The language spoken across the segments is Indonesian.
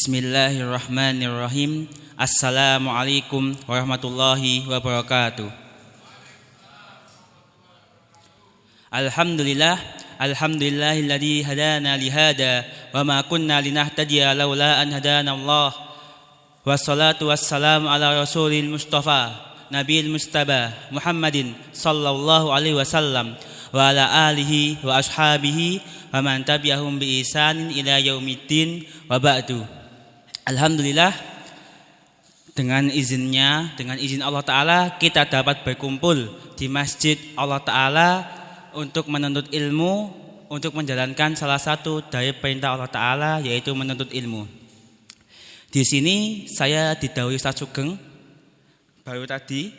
Bismillahirrahmanirrahim. Assalamualaikum warahmatullahi wabarakatuh. Alhamdulillahilladzi hadana lihada wa ma kunna linahtadiya laula an hadana Allah. Wassalatu wassalamu ala rasulil mustafa nabiyil mustaba Muhammadin sallallahu alaihi wasallam wa ala alihi wa ashabihi wa man tabi'ahum bi ihsanin ila yaumiddin wa ba'du. Alhamdulillah, dengan izin Allah Ta'ala kita dapat berkumpul di masjid Allah Ta'ala untuk menuntut ilmu, untuk menjalankan salah satu dari perintah Allah Ta'ala, yaitu menuntut ilmu. Di sini saya didhawuhi Ustaz Sugeng baru tadi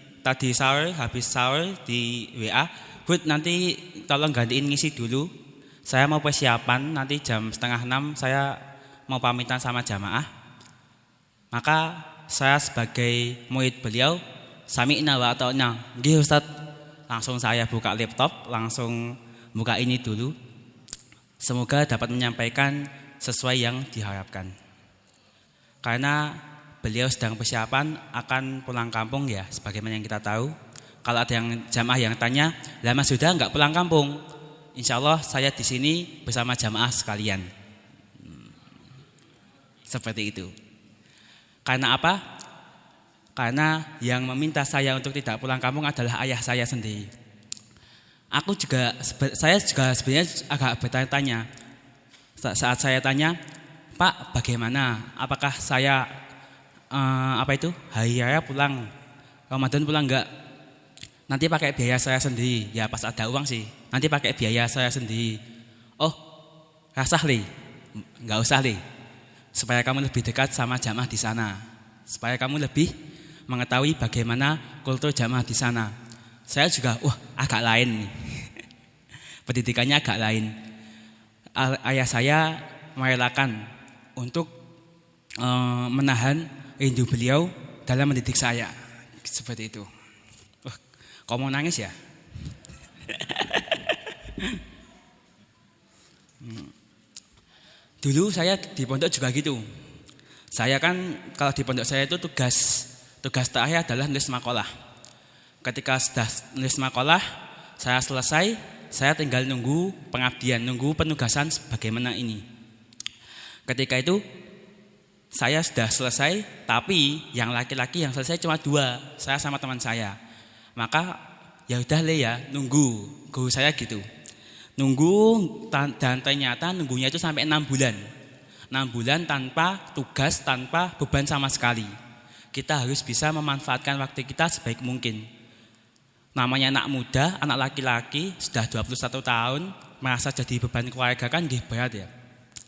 sahur, habis sahur di WA, Bud nanti tolong gantiin ngisi dulu, saya mau persiapan, nanti jam 5:30 saya mau pamitan sama jamaah. Maka saya sebagai murid beliau, sami'na wa ata'na. Nggih Ustaz. Langsung saya buka laptop, langsung buka ini dulu. Semoga dapat menyampaikan sesuai yang diharapkan. Karena beliau sedang persiapan akan pulang kampung ya, sebagaimana yang kita tahu. Kalau ada yang jamaah yang tanya, "Lama sudah enggak pulang kampung?" Insya Allah saya di sini bersama jamaah sekalian. Seperti itu. Karena apa? Karena yang meminta saya untuk tidak pulang kampung adalah ayah saya sendiri. Saya juga sebenarnya agak bertanya-tanya. Saat saya tanya, "Pak, bagaimana? Apakah saya hari raya pulang, Ramadan pulang enggak? Nanti pakai biaya saya sendiri." Ya pas ada uang sih. Nanti pakai biaya saya sendiri. "Oh, rasah li, enggak usah li. Supaya kamu lebih dekat sama jamaah di sana, supaya kamu lebih mengetahui bagaimana kultur jamaah di sana." Saya juga, agak lain nih. Pendidikannya agak lain. Ayah saya merelakan untuk menahan rindu beliau dalam mendidik saya. Seperti itu. Kok mau nangis ya? Dulu saya di pondok juga gitu. Saya kan kalau di pondok saya itu tugas terakhir adalah nulis makalah. Ketika sudah nulis makalah, saya selesai, saya tinggal nunggu pengabdian, nunggu penugasan bagaimana ini. Ketika itu saya sudah selesai, tapi yang laki-laki yang selesai cuma 2, saya sama teman saya. Maka ya udah ya, nunggu. Guru saya gitu. Nunggu dan ternyata nunggunya itu sampai 6 bulan. 6 bulan tanpa tugas, tanpa beban sama sekali. Kita harus bisa memanfaatkan waktu kita sebaik mungkin. Namanya anak muda, anak laki-laki sudah 21 tahun, merasa jadi beban keluarga kan berat ya.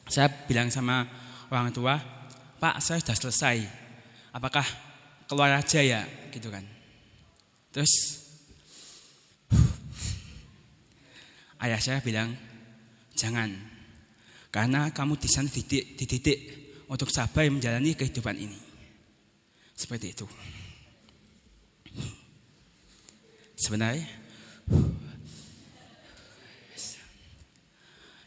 Saya bilang sama orang tua, "Pak, saya sudah selesai. Apakah keluar aja ya?" Gitu kan. Terus ayah saya bilang, "Jangan, karena kamu di sana dididik untuk sabar menjalani kehidupan ini." Seperti itu. Sebenarnya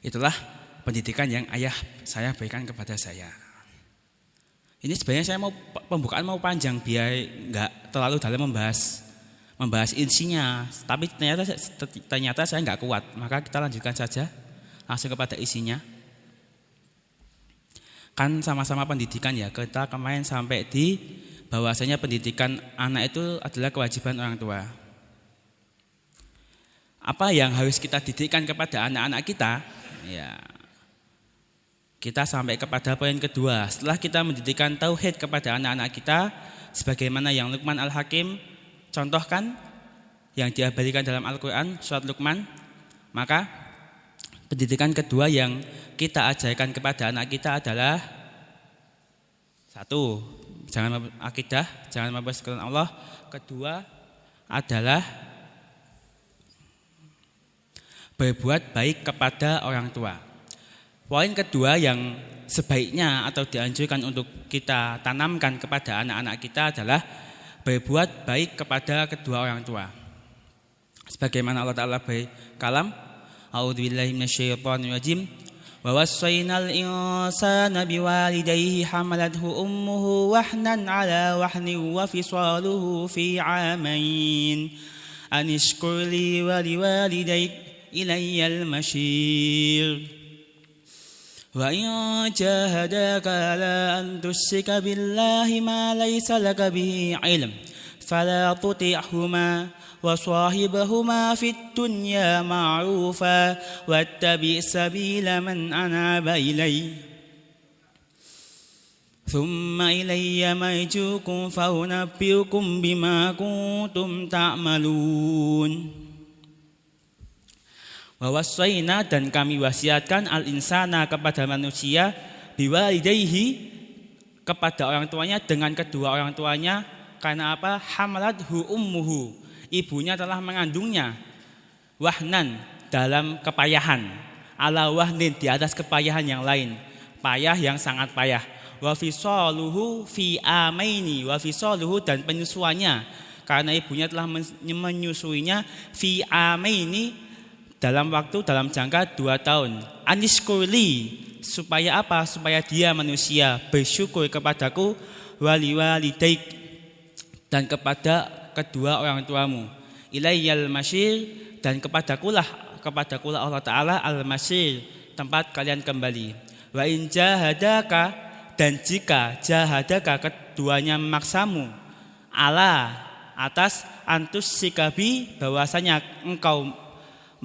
itulah pendidikan yang ayah saya berikan kepada saya. Ini sebenarnya saya pembukaan mau panjang biar enggak terlalu dalam membahas isinya, tapi ternyata saya enggak kuat. Maka kita lanjutkan saja langsung kepada isinya. Kan sama-sama pendidikan ya. Kita kemarin sampai di bahwasanya pendidikan anak itu adalah kewajiban orang tua. Apa yang harus kita didikkan kepada anak-anak kita? Ya, kita sampai kepada poin kedua. Setelah kita mendidikkan tauhid kepada anak-anak kita, sebagaimana yang Luqman Al-Hakim contohkan, yang diabadikan dalam Al-Quran, surat Luqman, maka pendidikan kedua yang kita ajarkan kepada anak kita adalah 1, jangan akidah, jangan mempersekutukan Allah. Kedua adalah berbuat baik kepada orang tua. Poin kedua yang sebaiknya atau dianjurkan untuk kita tanamkan kepada anak-anak kita adalah berbuat baik kepada kedua orang tua. Sebagaimana Allah Ta'ala berkalam, "A'udzubillahi minasyaitonirrajim. ووصينا الإنسان بوالديه حملته أمه وهنا على وهن وفصاله في عامين أن اشكر لي ولوالديك إلي المصير وإن جاهداك على أن تشرك بالله ما ليس لك به علم فلا تطعهما وصاحبهما في الدنيا معروفا واتبع سبيل من أناب إلي ثم إلي مرجعكم فأنبئكم بما كنتم تعملون. Wawassayna dan kami wasiatkan al-insana kepada manusia biwalidayhi kepada orang tuanya dengan kedua orang tuanya. Karena apa? Hamalathu ummuhu, ibunya telah mengandungnya, wahnan dalam kepayahan, ala wahnin di atas kepayahan yang lain, payah yang sangat payah, wa fisaluhu fi amaini, wa fisaluhu dan penyusuannya karena ibunya telah menyusuinya fi amaini dalam waktu dalam jangka 2 tahun. Anishkurli supaya apa? Supaya dia manusia bersyukur kepadaku, waliwalidaik dan kepada kedua orang tuamu, ilayyal masyir dan kepadakulah Allah Ta'ala al-masyir tempat kalian kembali. Wa in jahadaka dan jika jahadaka keduanya memaksamu ala atas antus sikabi bahwasanya engkau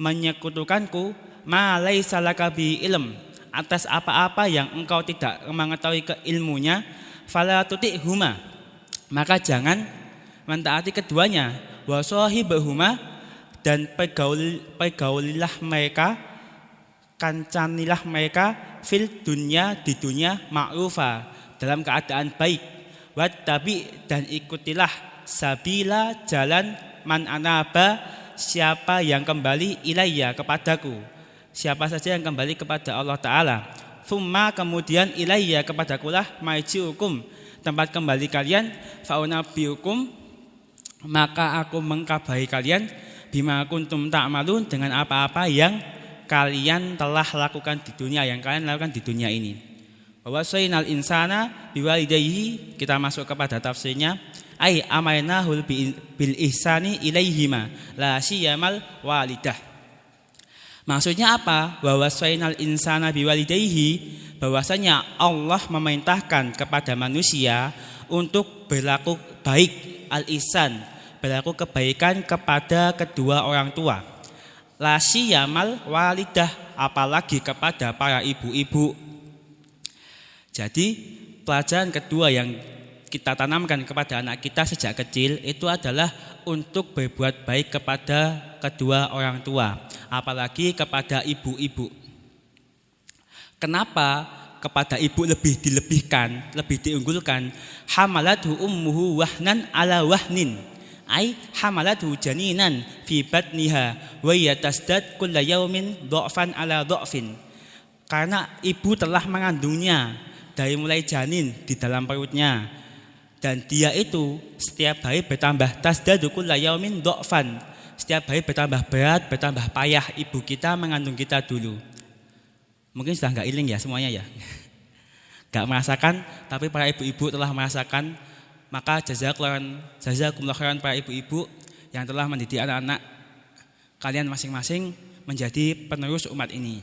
menyekutukanku ma laisa laka bi ilm atas apa-apa yang engkau tidak mengetahui keilmunya fala tuti'huma maka jangan mentaati keduanya, wa sahibahuma dan pergaulilah mereka, kancanilah mereka fil dunya di dunia ma'rufa dalam keadaan baik, wattabi dan ikutilah sabila jalan man anaba siapa yang kembali ilayya kepadaku, siapa saja yang kembali kepada Allah Ta'ala. Thumma kemudian ilayya kepadakulah marji'ukum tempat kembali kalian, fa'unabbiukum maka aku mengkabari kalian bima kuntum ta'malun dengan apa-apa yang kalian telah lakukan di dunia, yang kalian lakukan di dunia ini. Wawasainal insana biwalidayhi, kita masuk kepada tafsirnya, ai amainahul bil ihsani ilaihima la siyamal walidah. Maksudnya apa? Wawasainal insana biwalidayhi, bahwasanya Allah memerintahkan kepada manusia untuk berlaku baik, al-ihsan, berlaku kebaikan kepada kedua orang tua. La siyamal walidah, apalagi kepada para ibu-ibu. Jadi pelajaran kedua yang kita tanamkan kepada anak kita sejak kecil itu adalah untuk berbuat baik kepada kedua orang tua, apalagi kepada ibu-ibu. Kenapa kepada ibu lebih dilebihkan, lebih diunggulkan? Hamalathu ummuhu wahnan ala wahnin, ai hamalathu janinan fi batniha wa yatasdad kulla yaumin dha'fan ala dha'fin. Karena ibu telah mengandungnya dari mulai janin di dalam perutnya, dan dia itu setiap hari bertambah, tasdadu kulla yaumin dha'fan, setiap hari bertambah berat, bertambah payah ibu kita mengandung kita dulu. Mungkin sudah enggak iling ya semuanya ya. Enggak merasakan, tapi para ibu-ibu telah merasakan. Maka jazakumullah khairan para ibu-ibu yang telah mendidik anak-anak kalian masing-masing menjadi penerus umat ini.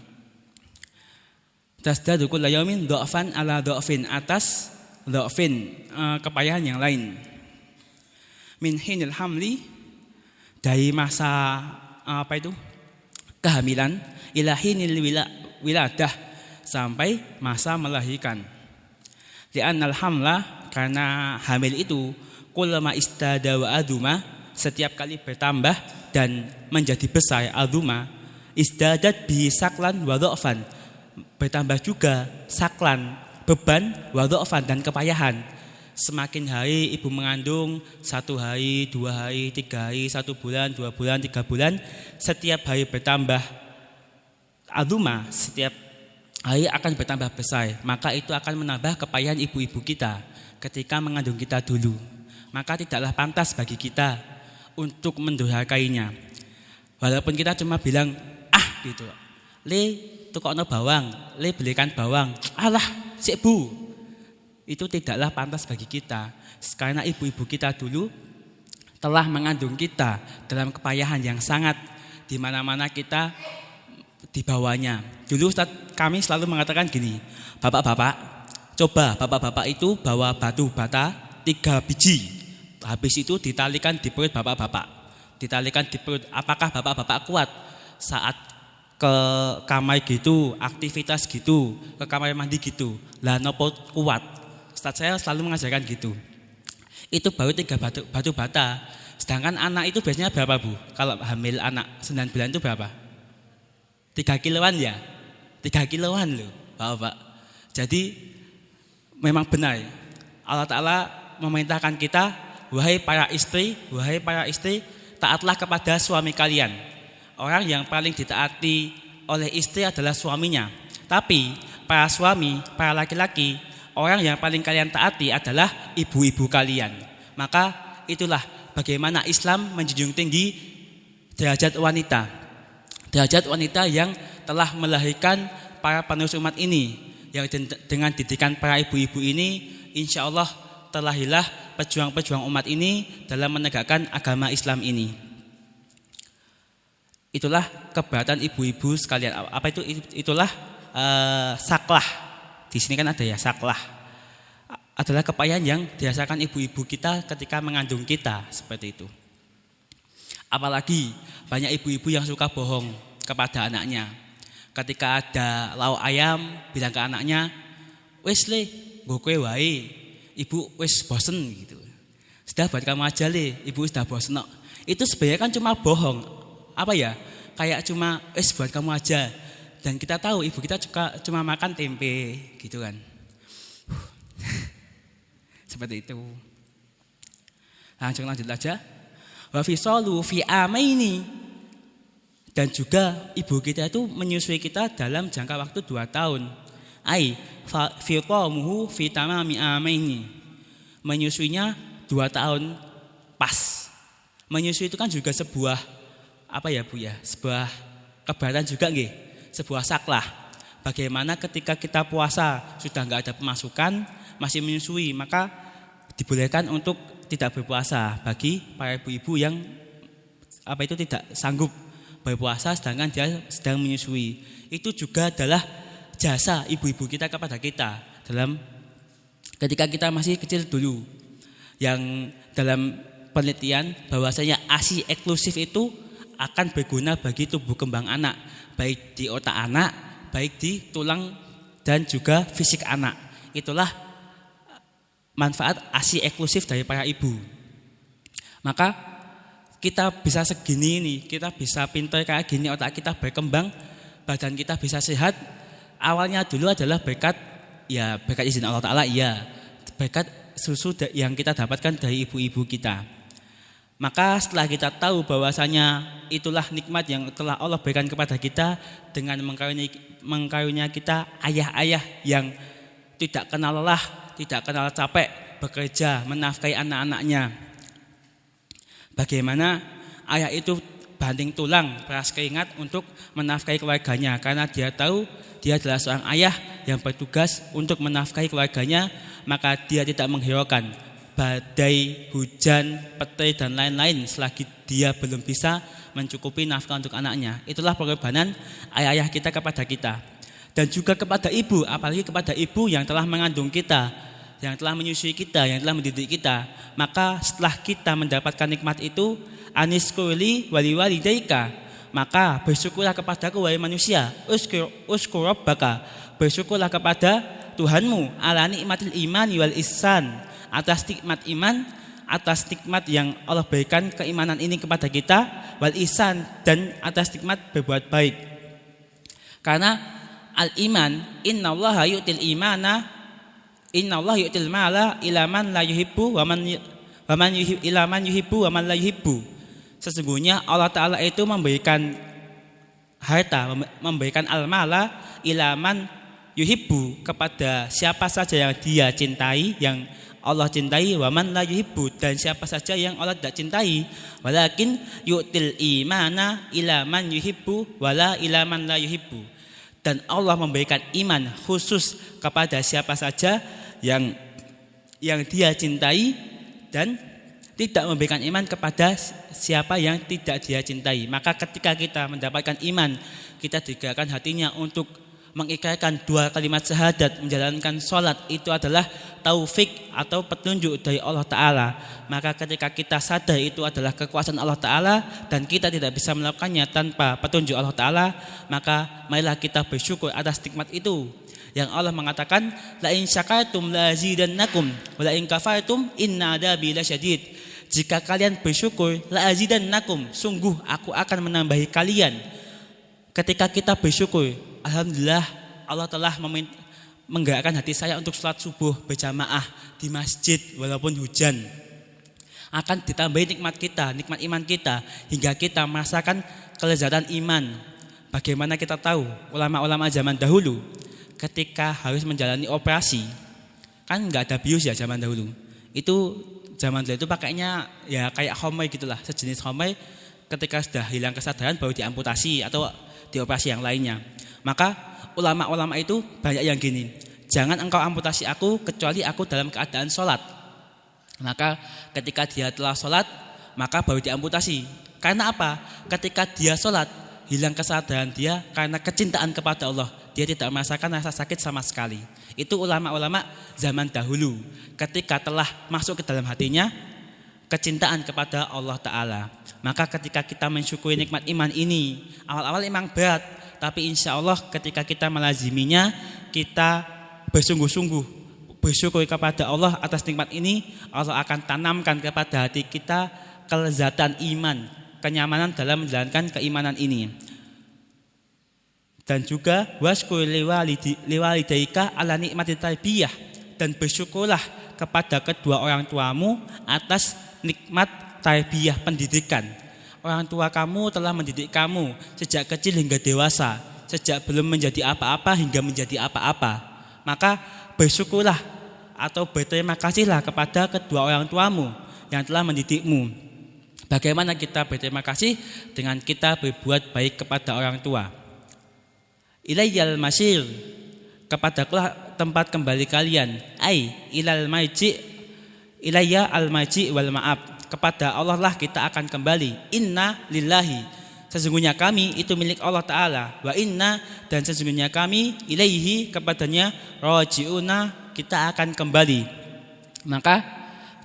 Tasdadu kulla yaumin dha'fan ala dha'fin, atas dha'fin kepayahan yang lain. Min hinil hamli, dari masa kehamilan, ila hinil wiladah, sampai masa melahirkan. Li'annal hamla, karena hamil itu kullama istada wa aduma, setiap kali bertambah dan menjadi besar, aduma istadat bi saklan wa dha'fan, bertambah juga saklan, beban, wa dha'fan dan kepayahan. Semakin hari ibu mengandung, 1 hari, 2 hari, 3 hari, 1 bulan, 2 bulan, 3 bulan, setiap hari bertambah aduma, setiap hari akan bertambah besar. Maka itu akan menambah kepayahan ibu-ibu kita ketika mengandung kita dulu. Maka tidaklah pantas bagi kita untuk mendurhakainya. Walaupun kita cuma bilang gitu, le tukokno bawang, le belikan bawang. Alah, sik Bu. Itu tidaklah pantas bagi kita. Karena ibu-ibu kita dulu telah mengandung kita dalam kepayahan yang sangat, di mana-mana kita di bawahnya. Dulu kami selalu mengatakan gini, bapak-bapak, coba bapak-bapak itu bawa batu bata 3 biji. Habis itu ditalikan di perut bapak-bapak. Ditalikan di perut, apakah bapak-bapak kuat saat ke kamar gitu, aktivitas gitu, ke kamar mandi gitu? Lah nopo kuat? Ustaz saya selalu mengajarkan gitu. Itu baru 3 batu bata. Sedangkan anak itu biasanya berapa Bu? Kalau hamil anak 9 bulan itu berapa? 3 kiloan ya? 3 kiloan loh Bapak. Jadi memang benar Allah Ta'ala memerintahkan kita, wahai para istri, taatlah kepada suami kalian. Orang yang paling ditaati oleh istri adalah suaminya. Tapi para suami, para laki-laki, orang yang paling kalian taati adalah ibu-ibu kalian. Maka itulah bagaimana Islam menjunjung tinggi derajat wanita. Derajat wanita yang telah melahirkan para penerus umat ini. Yang dengan didikan para ibu-ibu ini, insya Allah terlahirlah pejuang-pejuang umat ini dalam menegakkan agama Islam ini. Itulah keberatan ibu-ibu sekalian. Apa itu? Itulah saklah. Di sini kan ada ya saklah. Adalah kepayahan yang dirasakan ibu-ibu kita ketika mengandung kita, seperti itu. Apalagi banyak ibu-ibu yang suka bohong kepada anaknya. Ketika ada lauk ayam, bilang ke anaknya, "Wes le, nggo kowe wae. Ibu wes bosen gitu. Sudah buat kamu aja le, ibu sudah bosen." Itu sebenarnya kan cuma bohong. Apa ya? Kayak cuma wes buat kamu aja. Dan kita tahu ibu kita cuma makan tempe gitu kan. Seperti itu. Langsung lanjut aja. Wa fisalu fi amaini. Dan juga ibu kita itu menyusui kita dalam jangka waktu 2 tahun. Ai fitamuhu fi tamami amaini. Menyusuinya 2 tahun pas. Menyusui itu kan juga sebuah apa ya Bu ya? Sebuah keberatan juga nggih. Sebuah saklah. Bagaimana ketika kita puasa sudah enggak ada pemasukan, masih menyusui, maka dibolehkan untuk tidak berpuasa bagi para ibu-ibu yang tidak sanggup berpuasa sedangkan dia sedang menyusui. Itu juga adalah jasa ibu-ibu kita kepada kita dalam ketika kita masih kecil dulu. Yang dalam penelitian bahwasanya ASI eksklusif itu akan berguna bagi tubuh kembang anak, baik di otak anak, baik di tulang dan juga fisik anak. Itulah manfaat ASI eksklusif dari para ibu. Maka kita bisa segini nih, kita bisa pintar kayak gini, otak kita berkembang, badan kita bisa sehat. Awalnya dulu adalah berkat izin Allah Ta'ala, ya, berkat susu yang kita dapatkan dari ibu-ibu kita. Maka setelah kita tahu bahwasanya itulah nikmat yang telah Allah berikan kepada kita dengan mengkarunia kita ayah-ayah yang tidak kenal lelah, tidak kenal capek, bekerja, menafkahi anak-anaknya. Bagaimana ayah itu banting tulang, peras keringat untuk menafkahi keluarganya. Karena dia tahu dia adalah seorang ayah yang bertugas untuk menafkahi keluarganya. Maka dia tidak menghiraukan badai, hujan, petir dan lain-lain selagi dia belum bisa mencukupi nafkah untuk anaknya. Itulah pengorbanan ayah-ayah kita kepada kita. Dan juga kepada ibu, apalagi kepada ibu yang telah mengandung kita, yang telah menyusui kita, yang telah mendidik kita. Maka setelah kita mendapatkan nikmat itu, aniskuli waliwalidaika, maka bersyukurlah kepadaku wahai manusia. Uskur rabbaka, bersyukurlah kepada Tuhanmu ala nikmatil iman wal ihsan, atas nikmat iman, atas nikmat yang Allah berikan keimanan ini kepada kita, wal ihsan, dan atas nikmat berbuat baik. Karena al-iman, innallaha yu'til imana, innallaha yu'til mala ila man la yuhibbu wa man yuhibbu ila man yuhibbu wa man la yuhibbu. Sesungguhnya Allah Ta'ala itu memberikan harta, memberikan al-mala ila man yuhibbu, kepada siapa saja yang dia cintai, yang Allah cintai, wa man la yuhibbu, dan siapa saja yang Allah tidak cintai. Walakin yu'til imana ila man yuhibbu wala ila man la yuhibbu. Dan Allah memberikan iman khusus kepada siapa saja yang dia cintai, dan tidak memberikan iman kepada siapa yang tidak dia cintai. Maka ketika kita mendapatkan iman, kita digerakkan hatinya untuk mengikrarkan 2 kalimat syahadat, menjalankan sholat, itu adalah taufik atau petunjuk dari Allah Ta'ala. Maka ketika kita sadar itu adalah kekuasaan Allah Ta'ala dan kita tidak bisa melakukannya tanpa petunjuk Allah Ta'ala, maka marilah kita bersyukur atas nikmat itu. Yang Allah mengatakan, la in syakartum la azidannakum wa la in kafartum inna adzabi lasyadid. Jika kalian bersyukur, la azidannakum, sungguh aku akan menambahi kalian. Ketika kita bersyukur, alhamdulillah Allah telah menggerakkan hati saya untuk sholat subuh berjamaah di masjid walaupun hujan. Akan ditambahi nikmat iman kita, hingga kita merasakan kelezatan iman. Bagaimana kita tahu ulama-ulama zaman dahulu ketika harus menjalani operasi, kan nggak ada bius ya zaman dahulu. Itu zaman dahulu itu pakainya ya kayak homai gitulah, sejenis homai. Ketika sudah hilang kesadaran baru diamputasi atau dioperasi yang lainnya. Maka ulama-ulama itu banyak yang gini, jangan engkau amputasi aku kecuali aku dalam keadaan sholat. Maka ketika dia telah sholat, maka baru diamputasi. Karena apa? Ketika dia sholat, hilang kesadaran dia karena kecintaan kepada Allah. Dia tidak merasakan rasa sakit sama sekali. Itu ulama-ulama zaman dahulu. Ketika telah masuk ke dalam hatinya kecintaan kepada Allah Ta'ala, maka ketika kita mensyukuri nikmat iman ini, awal-awal memang berat, tapi insya Allah ketika kita melaziminya, kita bersungguh-sungguh bersyukur kepada Allah atas nikmat ini, Allah akan tanamkan kepada hati kita kelezatan iman, kenyamanan dalam menjalankan keimanan ini. Dan juga waskur liwalidaika ala nikmati tarbiyah, dan bersyukurlah kepada kedua orang tuamu atas nikmat tarbiyah pendidikan. Orang tua kamu telah mendidik kamu sejak kecil hingga dewasa, sejak belum menjadi apa-apa hingga menjadi apa-apa. Maka bersyukurlah atau berterima kasihlah kepada kedua orang tuamu yang telah mendidikmu. Bagaimana kita berterima kasih? Dengan kita berbuat baik kepada orang tua. Ilayyal masir, kepadakulah tempat kembali kalian. Ai ilal marji, ilayya al marji wal ma'ab, kepada Allah lah kita akan kembali. Inna lillahi, sesungguhnya kami itu milik Allah Ta'ala. Wa inna, dan sesungguhnya kami ilaihi, kepadanya raji'una, kita akan kembali. Maka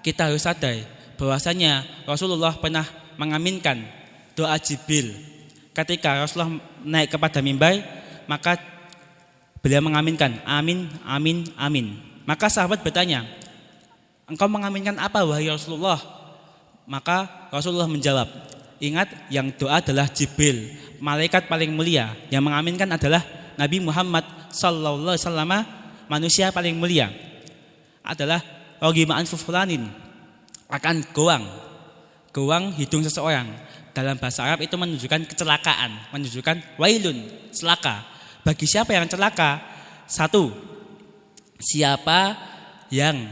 kita harus sadar bahwasanya Rasulullah pernah mengaminkan doa Jibril. Ketika Rasulullah naik kepada mimbar, maka beliau mengaminkan amin, amin, amin. Maka sahabat bertanya, engkau mengaminkan apa wahai Rasulullah? Maka Rasulullah menjawab, ingat yang doa adalah Jibril, malaikat paling mulia. Yang mengaminkan adalah Nabi Muhammad sallallahu alaihi wasallam, manusia paling mulia. Adalah rogima'an fufulanin, akan goang hidung seseorang. Dalam bahasa Arab itu menunjukkan kecelakaan, menunjukkan wailun, celaka. Bagi siapa yang celaka? Satu, siapa yang,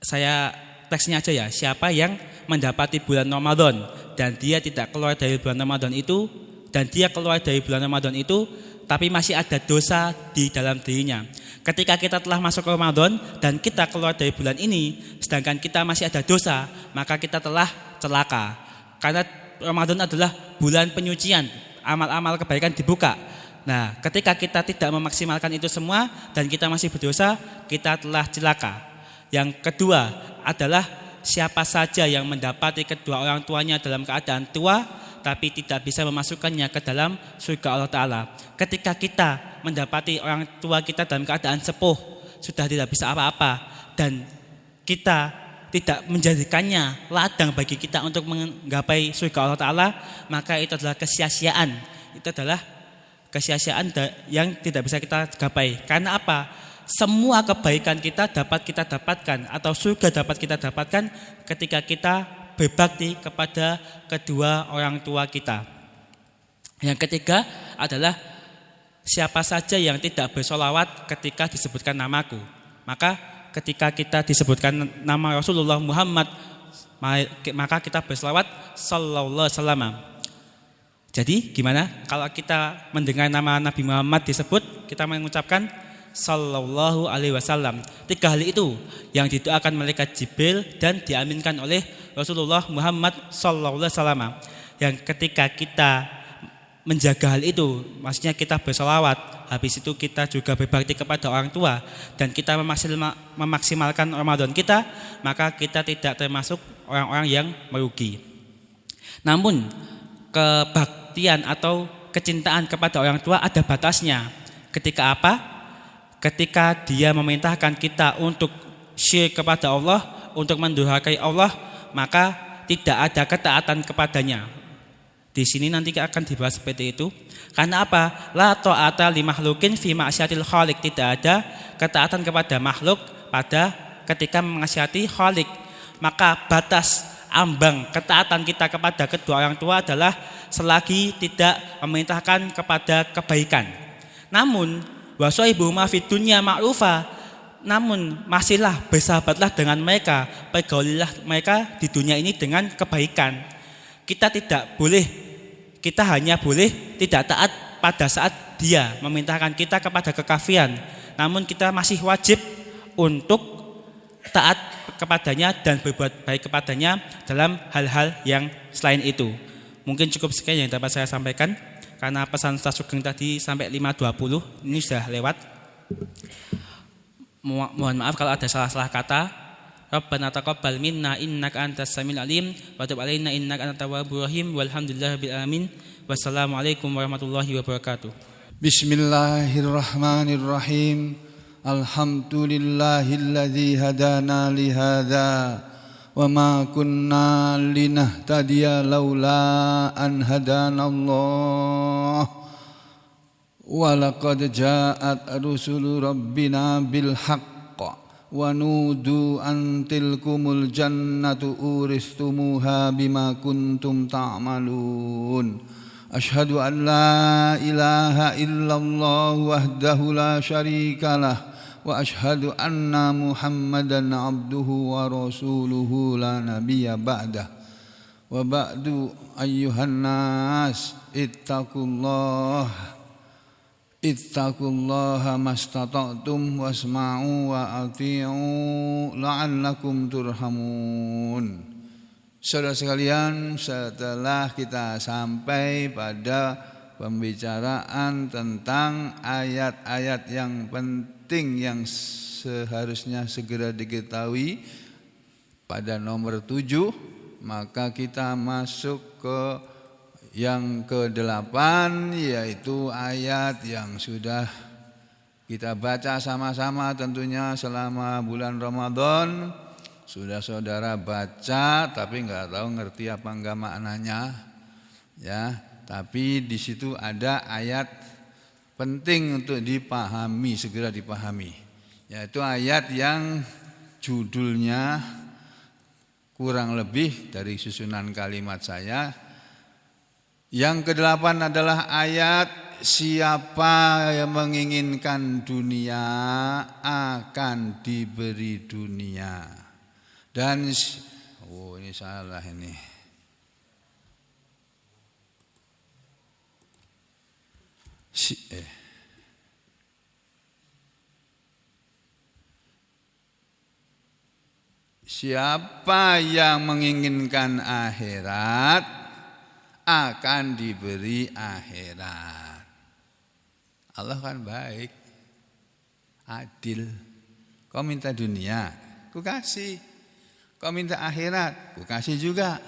saya teksnya aja ya, siapa yang mendapati bulan Ramadan dan dia tidak keluar dari bulan Ramadan itu, dan dia keluar dari bulan Ramadan itu tapi masih ada dosa di dalam dirinya. Ketika kita telah masuk ke Ramadan dan kita keluar dari bulan ini sedangkan kita masih ada dosa, maka kita telah celaka. Karena Ramadan adalah bulan penyucian, amal-amal kebaikan dibuka. Nah, ketika kita tidak memaksimalkan itu semua dan kita masih berdosa, kita telah celaka. Yang kedua adalah siapa saja yang mendapati kedua orang tuanya dalam keadaan tua tapi tidak bisa memasukkannya ke dalam surga Allah Ta'ala. Ketika kita mendapati orang tua kita dalam keadaan sepuh, sudah tidak bisa apa-apa, dan kita tidak menjadikannya ladang bagi kita untuk menggapai surga Allah Ta'ala, maka itu adalah kesia-siaan. Itu adalah kesia-siaan yang tidak bisa kita gapai. Karena apa? Semua kebaikan kita dapat kita dapatkan atau surga dapat kita dapatkan ketika kita berbakti kepada kedua orang tua kita. Yang ketiga adalah siapa saja yang tidak bersolawat ketika disebutkan namaku. Maka ketika kita disebutkan nama Rasulullah Muhammad, maka kita bersolawat sallallahu alaihi wasallam. Jadi gimana kalau kita mendengar nama Nabi Muhammad disebut, kita mengucapkan Sallallahu Alaihi Wasallam. 3 hal itu yang didoakan malaikat Jibril dan diaminkan oleh Rasulullah Muhammad Sallallahu Alaihi Wasallam. Yang ketika kita menjaga hal itu, maksudnya kita berselawat, habis itu kita juga berbakti kepada orang tua, dan kita memaksimalkan Ramadan kita, maka kita tidak termasuk orang-orang yang merugi. Namun kebaktian atau kecintaan kepada orang tua ada batasnya. Ketika apa? Ketika dia memerintahkan kita untuk syirik kepada Allah, untuk mendurhakai Allah, maka tidak ada ketaatan kepadanya. Di sini nanti akan dibahas seperti itu. Karena apa? La ta'ata li makhlukin fi ma'syatil khaliq. Tidak ada ketaatan kepada makhluk pada ketika mengasihati khaliq. Maka batas ambang ketaatan kita kepada kedua orang tua adalah selagi tidak memerintahkan kepada kebaikan. Namun wasaibuhuma fid dunya ma'rufa, namun masihlah bersahabatlah dengan mereka, pergaulilah mereka di dunia ini dengan kebaikan. Kita hanya boleh tidak taat pada saat dia memerintahkan kita kepada kekafiran, namun kita masih wajib untuk taat kepadanya dan berbuat baik kepadanya dalam hal-hal yang selain itu. Mungkin cukup sekian yang dapat saya sampaikan, karena pesan Ustaz Sugeng tadi sampai 5.20 ini sudah lewat. Mohon maaf kalau ada salah-salah kata. Rabbana taqabbal minna innaka antas samiul alim wa tub alaina innaka antat tawwabur rahim walhamdulillahi rabbil alamin. Wassalamualaikum warahmatullahi wabarakatuh. Bismillahirrahmanirrahim. Alhamdulillahilladzi hadana li hadza wa ma kunna linahtadiya laula an hadanallah. Wa laqad ja'at rusulu rabbina bil haqq wa nudu an tilkumul jannatu uristumuha bima kuntum ta'malun. Asyhadu an la ilaha illallah wahdahu la syarikalah wa asyhadu anna Muhammadan abduhu wa rasuluhu la nabiyya ba'dah. Wa ba'du ayyuhan nas ittaqullaha mastata'tum wasma'u wa ati'u la'allakum turhamun. Saudara sekalian, setelah kita sampai pada pembicaraan tentang ayat-ayat yang penting yang seharusnya segera diketahui pada nomor 7, maka kita masuk ke yang ke-8, yaitu ayat yang sudah kita baca sama-sama tentunya selama bulan Ramadan. Sudah saudara baca tapi enggak tahu ngerti apa enggak maknanya. Ya, tapi di situ ada ayat penting untuk dipahami, segera dipahami. Yaitu ayat yang judulnya kurang lebih dari susunan kalimat saya. Yang ke-8 adalah ayat siapa yang menginginkan dunia akan diberi dunia. Dan ini salah ini. Siapa yang menginginkan akhirat akan diberi akhirat. Allah kan baik, adil. Kau minta dunia, ku kasih. Kau minta akhirat, ku kasih juga.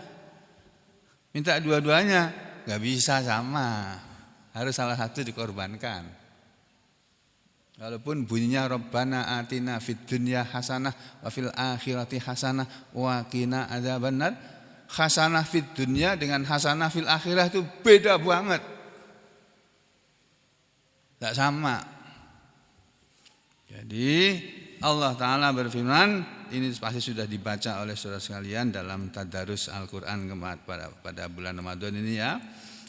Minta dua-duanya, gak bisa sama. Harus salah satu dikorbankan. Walaupun bunyinya Rabbana atina fid dunya hasanah wa fil akhirati hasanah wa qina adzabannar. Hasanah fid dunya dengan hasanah fil akhirah itu beda banget. Tidak sama. Jadi Allah Ta'ala berfirman, ini pasti sudah dibaca oleh saudara sekalian dalam tadarus Al-Quran pada bulan Ramadan ini ya.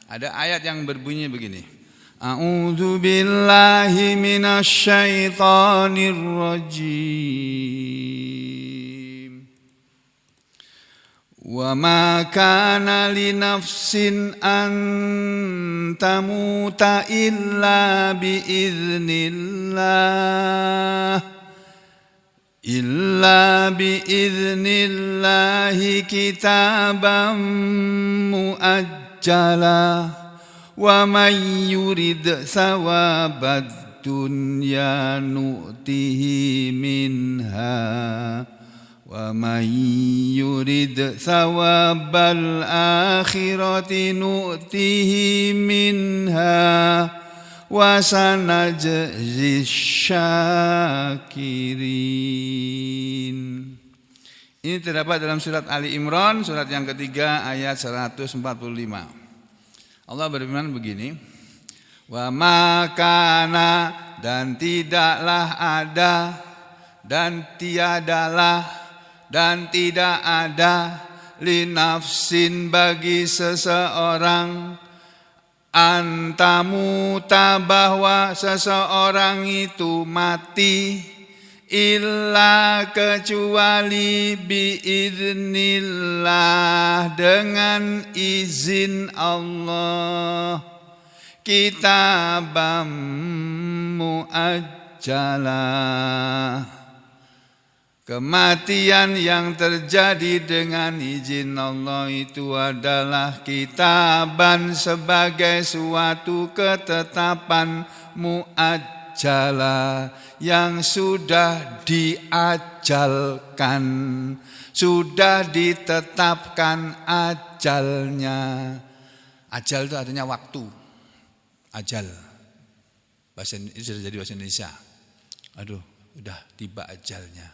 Ada ayat yang berbunyi begini. A'udzu billahi minasy syaithanir rajim. Wa ma kana li nafsin an tamuta illa bi idznillah kitaban muajjala wa may yurid thawabad dunya nu'tihi minha wa may yurid thawabal akhirati nu'tihi minha wa sanajzi syakirin. Ini terdapat dalam surat Ali Imran, surat yang ketiga ayat 145. Allah berfirman begini, wa makana, dan tidaklah ada, dan tiadalah, dan tidak ada, li nafsin, bagi seseorang, antamuta, bahwa seseorang itu mati, illa, kecuali, biiznillah, dengan izin Allah, kitabam muajjalah, kematian yang terjadi dengan izin Allah itu adalah kitaban, sebagai suatu ketetapan, muajjalah, yang sudah diajalkan, sudah ditetapkan ajalnya. Ajal itu artinya waktu. Ajal. Bahasa ini sudah jadi bahasa Indonesia. Aduh, udah tiba ajalnya.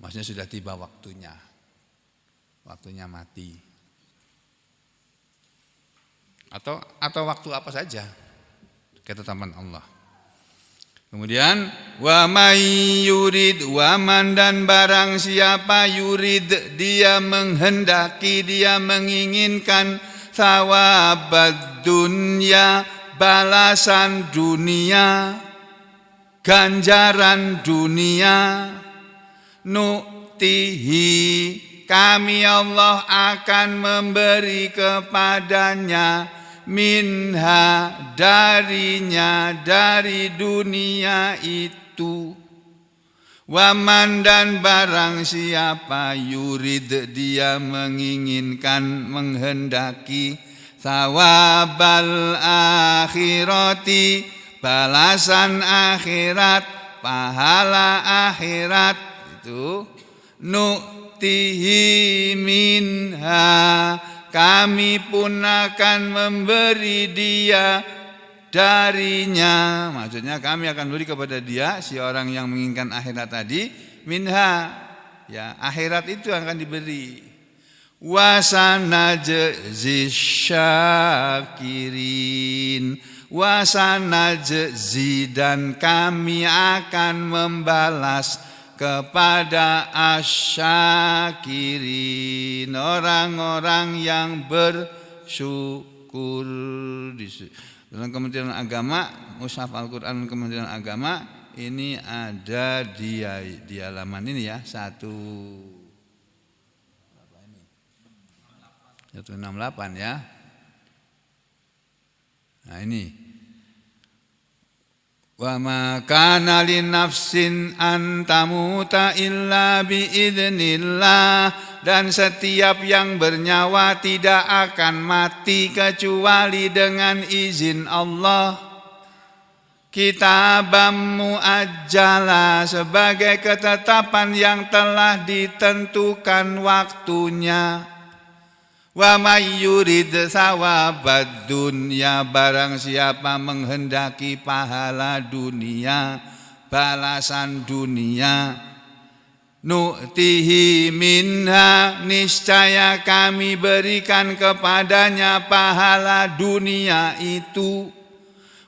Maksudnya sudah tiba waktunya. Waktunya mati. Atau waktu apa saja. Ketetapan Allah. Kemudian wa may yurid, waman, dan barang siapa, yurid, dia menghendaki, dia menginginkan, thawabad dunya, balasan dunia, ganjaran dunia, nu'tihi, kami Allah akan memberi kepadanya, minha, darinya, dari dunia itu. Waman, dan barang siapa, yurid, dia menginginkan, menghendaki, thawabal akhirati, balasan akhirat, pahala akhirat itu, nu'tihi minha, kami pun akan memberi dia darinya. Maksudnya kami akan beri kepada dia, si orang yang menginginkan akhirat tadi, minha, ya, akhirat itu akan diberi. Wasanajzi syakirin, wasanajzi, dan kami akan membalas kepada asyakirin, orang-orang yang bersyukur. Dalam Kementerian Agama, Mushaf Al-Quran Kementerian Agama, ini ada di halaman ini ya, 168 ya. Nah ini, wa ma kana li nafsin an tamuta illa bi idznillah, dan setiap yang bernyawa tidak akan mati kecuali dengan izin Allah, kitabam muajjala, sebagai ketetapan yang telah ditentukan waktunya. Wa may yurid thawabad dunya, barang siapa menghendaki pahala dunia, balasan dunia, nu'tihi minha, niscaya kami berikan kepadanya pahala dunia itu.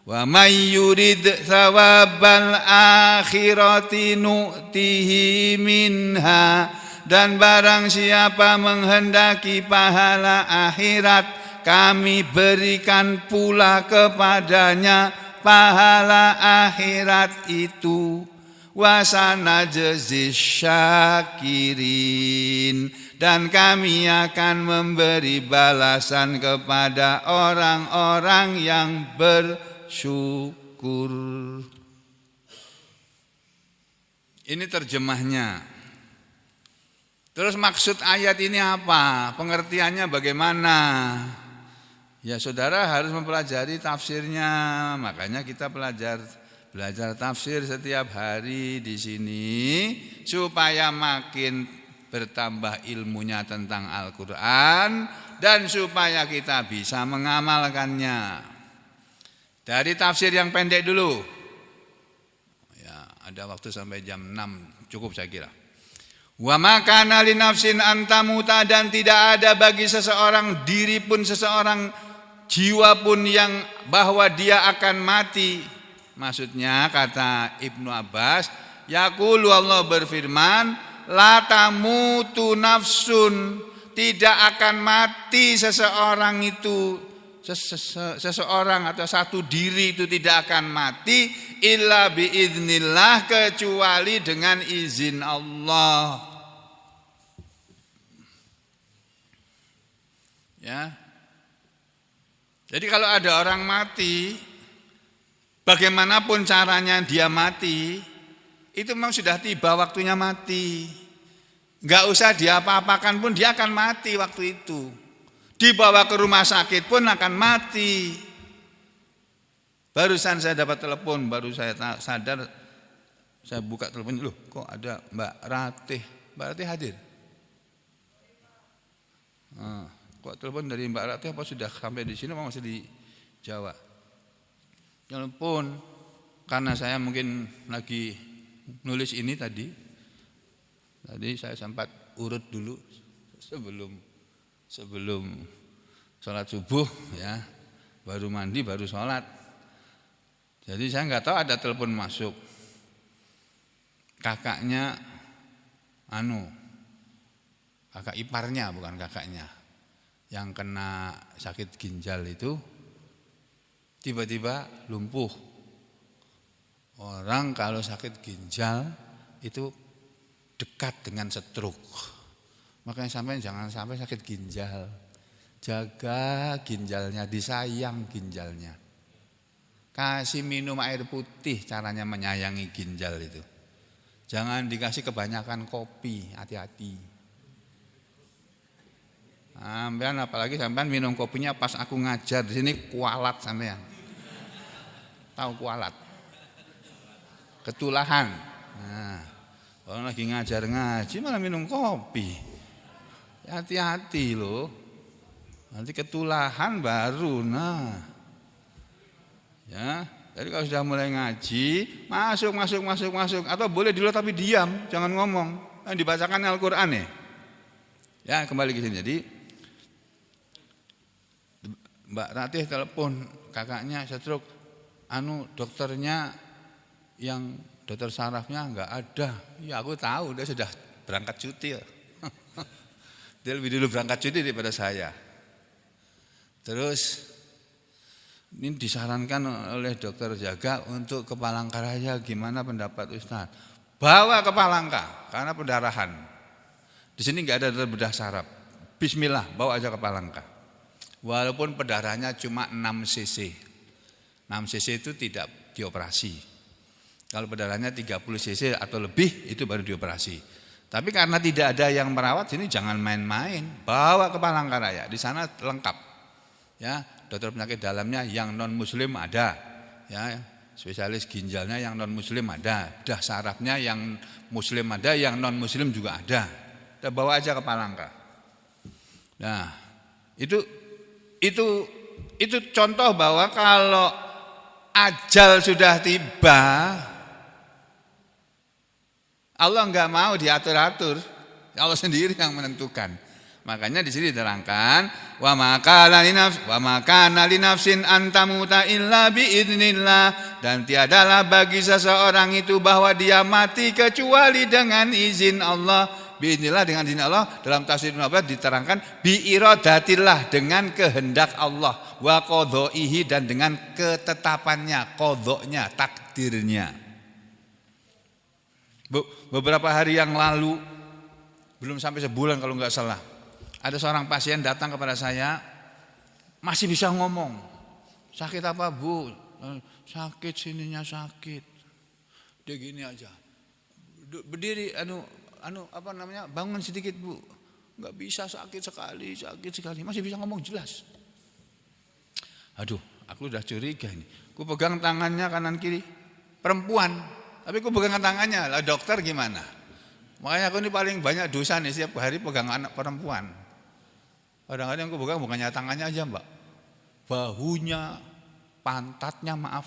Wa may yurid thawabal akhirati nu'tihi minha, dan barang siapa menghendaki pahala akhirat, kami berikan pula kepadanya pahala akhirat itu. Wasanajzi syakirin, dan kami akan memberi balasan kepada orang-orang yang bersyukur. Ini terjemahnya. Terus maksud ayat ini apa? Pengertiannya bagaimana? Ya saudara harus mempelajari tafsirnya. Makanya kita belajar tafsir setiap hari di sini supaya makin bertambah ilmunya tentang Al-Quran dan supaya kita bisa mengamalkannya. Dari tafsir yang pendek dulu. Ya, ada waktu sampai jam 6 cukup saya kira. Wa ma kana li nafsin an tamuta, dan tidak ada bagi seseorang diri pun, seseorang jiwa pun yang bahwa dia akan mati. Maksudnya kata Ibnu Abbas, yaqulu Allah berfirman, la tamutu nafsun, tidak akan mati seseorang itu, seseorang atau satu diri itu tidak akan mati illa biiznillah, kecuali dengan izin Allah. Ya. Jadi kalau ada orang mati, bagaimanapun caranya dia mati, itu memang sudah tiba waktunya mati. Enggak usah dia apa-apakan pun dia akan mati waktu itu. Dibawa ke rumah sakit pun akan mati. Barusan saya dapat telepon, baru saya sadar, saya buka telepon, loh kok ada Mbak Ratih. Mbak Ratih hadir? Kok telepon dari Mbak Ratih, apa sudah sampai di sini, apa masih di Jawa? Telepon, karena saya mungkin lagi nulis ini tadi saya sempat urut dulu sebelum sholat subuh, ya, baru mandi, baru sholat. Jadi saya nggak tahu ada telepon masuk. Kakaknya, kakak iparnya, bukan kakaknya, yang kena sakit ginjal itu tiba-tiba lumpuh. Orang kalau sakit ginjal itu dekat dengan stroke. Makanya jangan sampai sakit ginjal. Jaga ginjalnya, disayang ginjalnya. Kasih minum air putih, caranya menyayangi ginjal itu. Jangan dikasih kebanyakan kopi, hati-hati. Sampean apalagi sampean minum kopinya pas aku ngajar di sini, kualat sampean. Tahu kualat? Ketulahan. Nah, orang lagi ngajar ngaji malah minum kopi. Hati-hati loh. Nanti ketulahan baru. Nah. Ya, jadi kalau sudah mulai ngaji, masuk atau boleh di luar tapi diam, jangan ngomong. Yang dibacakan Al-Qur'an ya. Ya, kembali ke sini. Jadi Mbak Ratih telepon kakaknya stroke, dokternya yang dokter sarafnya enggak ada. Ya aku tahu, dia sudah berangkat cuti. Dia lebih dulu berangkat cuti daripada saya. Terus ini disarankan oleh dokter jaga untuk ke Palangkaraya, gimana pendapat Ustaz? Bawa ke Palangka karena pendarahan. Di sini enggak ada dokter bedah saraf. Bismillah, bawa aja ke Palangka. Walaupun pendarahannya cuma 6 cc. 6 cc itu tidak dioperasi. Kalau pendarahannya 30 cc atau lebih itu baru dioperasi. Tapi karena tidak ada yang merawat, sini jangan main-main. Bawa ke Palangkaraya, di sana lengkap. Ya, dokter penyakit dalamnya yang non muslim ada. Ya, spesialis ginjalnya yang non muslim ada. Bedah sarafnya yang muslim ada, yang non muslim juga ada. Kita bawa aja ke Palangka. Nah, itu contoh bahwa kalau ajal sudah tiba, Allah enggak mau diatur-atur, Allah sendiri yang menentukan. Makanya di sini diterangkan, wa ma kana li nafsin an tamuta illa biidznillah, dan tiadalah bagi seseorang itu bahwa dia mati kecuali dengan izin Allah. Biidznillah, dengan izin Allah. Dalam tafsir Ibnu Abbas diterangkan bi iradatillah, dengan kehendak Allah, wa qadaihi, dan dengan ketetapannya, qadanya, takdirnya. Beberapa hari yang lalu belum sampai sebulan kalau nggak salah. Ada seorang pasien datang kepada saya, masih bisa ngomong. Sakit apa Bu? Sakit sininya sakit. Dia gini aja. Berdiri, bangun sedikit Bu. Nggak bisa, sakit sekali. Masih bisa ngomong jelas. Aduh, aku udah curiga ini. Ku pegang tangannya kanan kiri, perempuan. Tapi ku pegang tangannya, lah dokter gimana? Makanya aku ini paling banyak dosa nih, setiap hari pegang anak perempuan. Kadang-kadang aku pegang bukannya tangannya aja Mbak, bahunya, pantatnya maaf.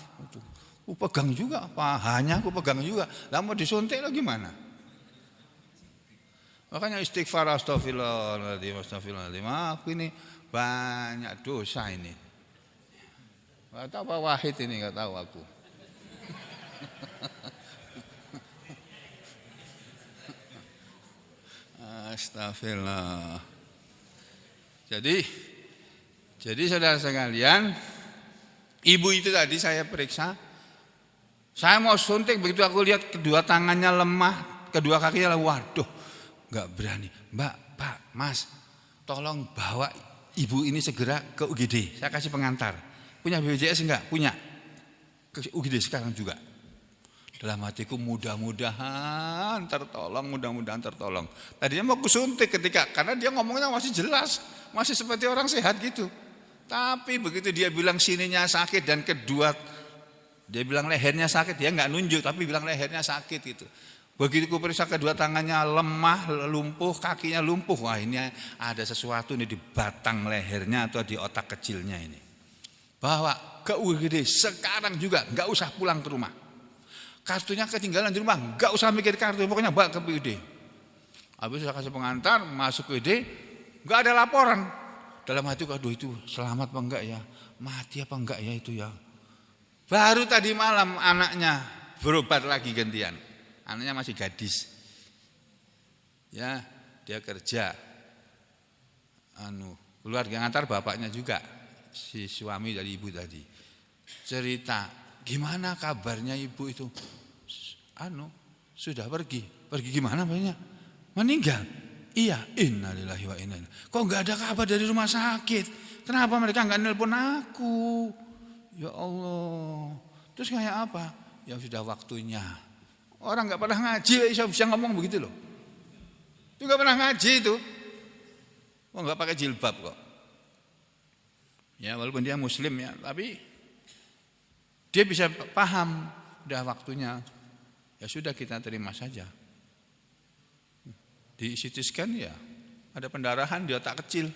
Aku pegang juga, pahanya aku pegang juga. Lah mau disuntik lah gimana? Makanya istighfar astagfirullahaladzim. Aku ini banyak dosa ini. Gak tahu Pak Wahid ini, gak tahu aku. Astagfirullah. Jadi saudara sekalian, ibu itu tadi saya periksa, saya mau suntik, begitu aku lihat kedua tangannya lemah, kedua kakinya waduh, nggak berani. Mbak, Pak, Mas, tolong bawa ibu ini segera ke UGD. Saya kasih pengantar. Punya BPJS enggak? Punya. Ke UGD sekarang juga. Dalam hatiku mudah-mudahan tertolong. Tadinya mau kusuntik karena dia ngomongnya masih jelas, masih seperti orang sehat gitu. Tapi begitu dia bilang sininya sakit dan kedua dia bilang lehernya sakit, dia nggak nunjuk tapi bilang lehernya sakit gitu. Begitu ku periksa kedua tangannya lemah, lumpuh, kakinya lumpuh, wah ini ada sesuatu nih di batang lehernya atau di otak kecilnya ini. Bawa ke UGD sekarang juga, nggak usah pulang ke rumah. Kartunya ketinggalan di rumah, nggak usah mikir kartu, pokoknya bawa ke UGD. Habis saya kasih pengantar, masuk ke UGD, nggak ada laporan. Dalam hati, aduh itu selamat apa enggak ya, mati apa enggak ya itu ya. Baru tadi malam anaknya berobat lagi gantian. Anaknya masih gadis. Ya, dia kerja. Keluarga ngantar bapaknya juga, si suami dari ibu tadi. Cerita, gimana kabarnya ibu itu? Sudah pergi. Pergi gimana banyak? Meninggal. Iya, innalillahi wa inna ilaihi. Kok enggak ada kabar dari rumah sakit? Kenapa mereka enggak nelpon aku? Ya Allah. Terus kayak apa? Ya sudah waktunya. Orang enggak pernah ngaji bisa ngomong begitu loh. Itu enggak pernah ngaji itu. Oh, enggak pakai jilbab kok. Ya walaupun dia muslim ya, tapi dia bisa paham udah waktunya. Ya sudah kita terima saja. Di CT scan ya ada pendarahan di otak kecil.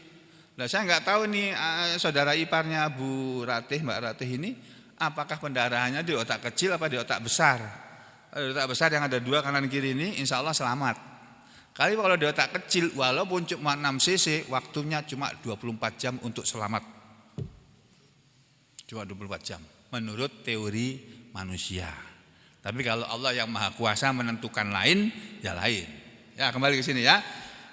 Nah saya nggak tahu nih saudara iparnya Bu Ratih, Mbak Ratih ini apakah pendarahannya di otak kecil apa di otak besar. Di otak besar yang ada 2 kanan kiri ini insya Allah selamat. Kali kalau di otak kecil walaupun cuma 6 cc waktunya cuma 24 jam untuk selamat. Cuma 24 jam menurut teori manusia. Tapi kalau Allah yang Maha Kuasa menentukan lain, ya lain. Ya kembali ke sini ya.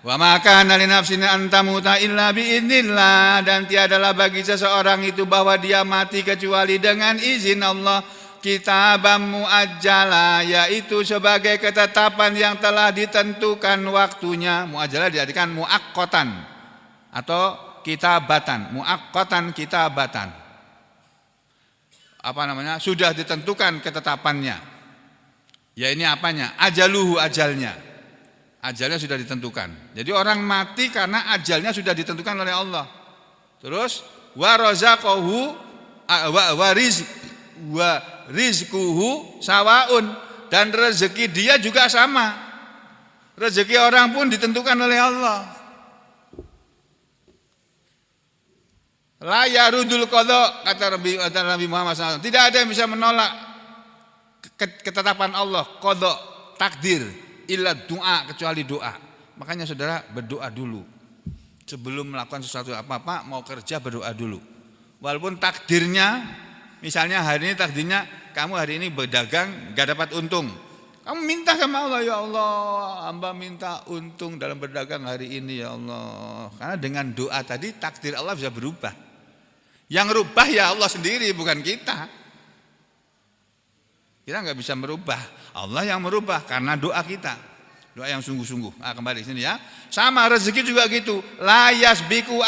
Wa ma kana li nafsin an tamuta illa bi idznillah, dan tiadalah bagi seseorang itu bahwa dia mati kecuali dengan izin Allah. Kitaban muajjala, yaitu sebagai ketetapan yang telah ditentukan waktunya. Muajjala diartikan muaqqatan atau kitabatan. Muaqqatan kitabatan. Sudah ditentukan ketetapannya. Ya ini apanya? Ajaluhu, ajalnya. Ajalnya sudah ditentukan. Jadi orang mati karena ajalnya sudah ditentukan oleh Allah. Terus wa razaqahu wa rizquhu sawaun, dan rezeki dia juga sama. Rezeki orang pun ditentukan oleh Allah. La yarudul qadha, kata Nabi Muhammad SAW. Tidak ada yang bisa menolak ketetapan Allah, qadha, takdir, illa doa, kecuali doa. Makanya saudara berdoa dulu. Sebelum melakukan sesuatu apa-apa, mau kerja berdoa dulu. Walaupun takdirnya, misalnya hari ini takdirnya kamu hari ini berdagang gak dapat untung. Kamu minta sama Allah, ya Allah, hamba minta untung dalam berdagang hari ini ya Allah. Karena dengan doa tadi takdir Allah bisa berubah. Yang rubah ya Allah sendiri, bukan kita. Kita nggak bisa merubah, Allah yang merubah karena doa kita. Doa yang sungguh-sungguh. Kembali sini ya. Sama rezeki juga gitu. La yasbiku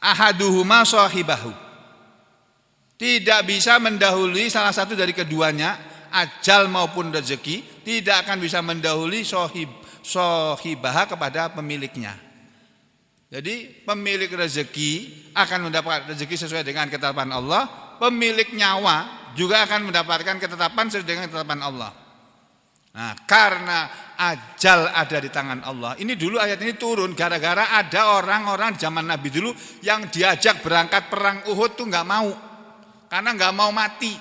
ahaduhuma sahibahu. Tidak bisa mendahului salah satu dari keduanya, ajal maupun rezeki, tidak akan bisa mendahului sahibah kepada pemiliknya. Jadi pemilik rezeki akan mendapat rezeki sesuai dengan ketetapan Allah, pemilik nyawa juga akan mendapatkan ketetapan sesuai dengan ketetapan Allah. Nah, karena ajal ada di tangan Allah. Ini dulu ayat ini turun gara-gara ada orang-orang zaman Nabi dulu yang diajak berangkat perang Uhud tuh nggak mau, karena nggak mau mati.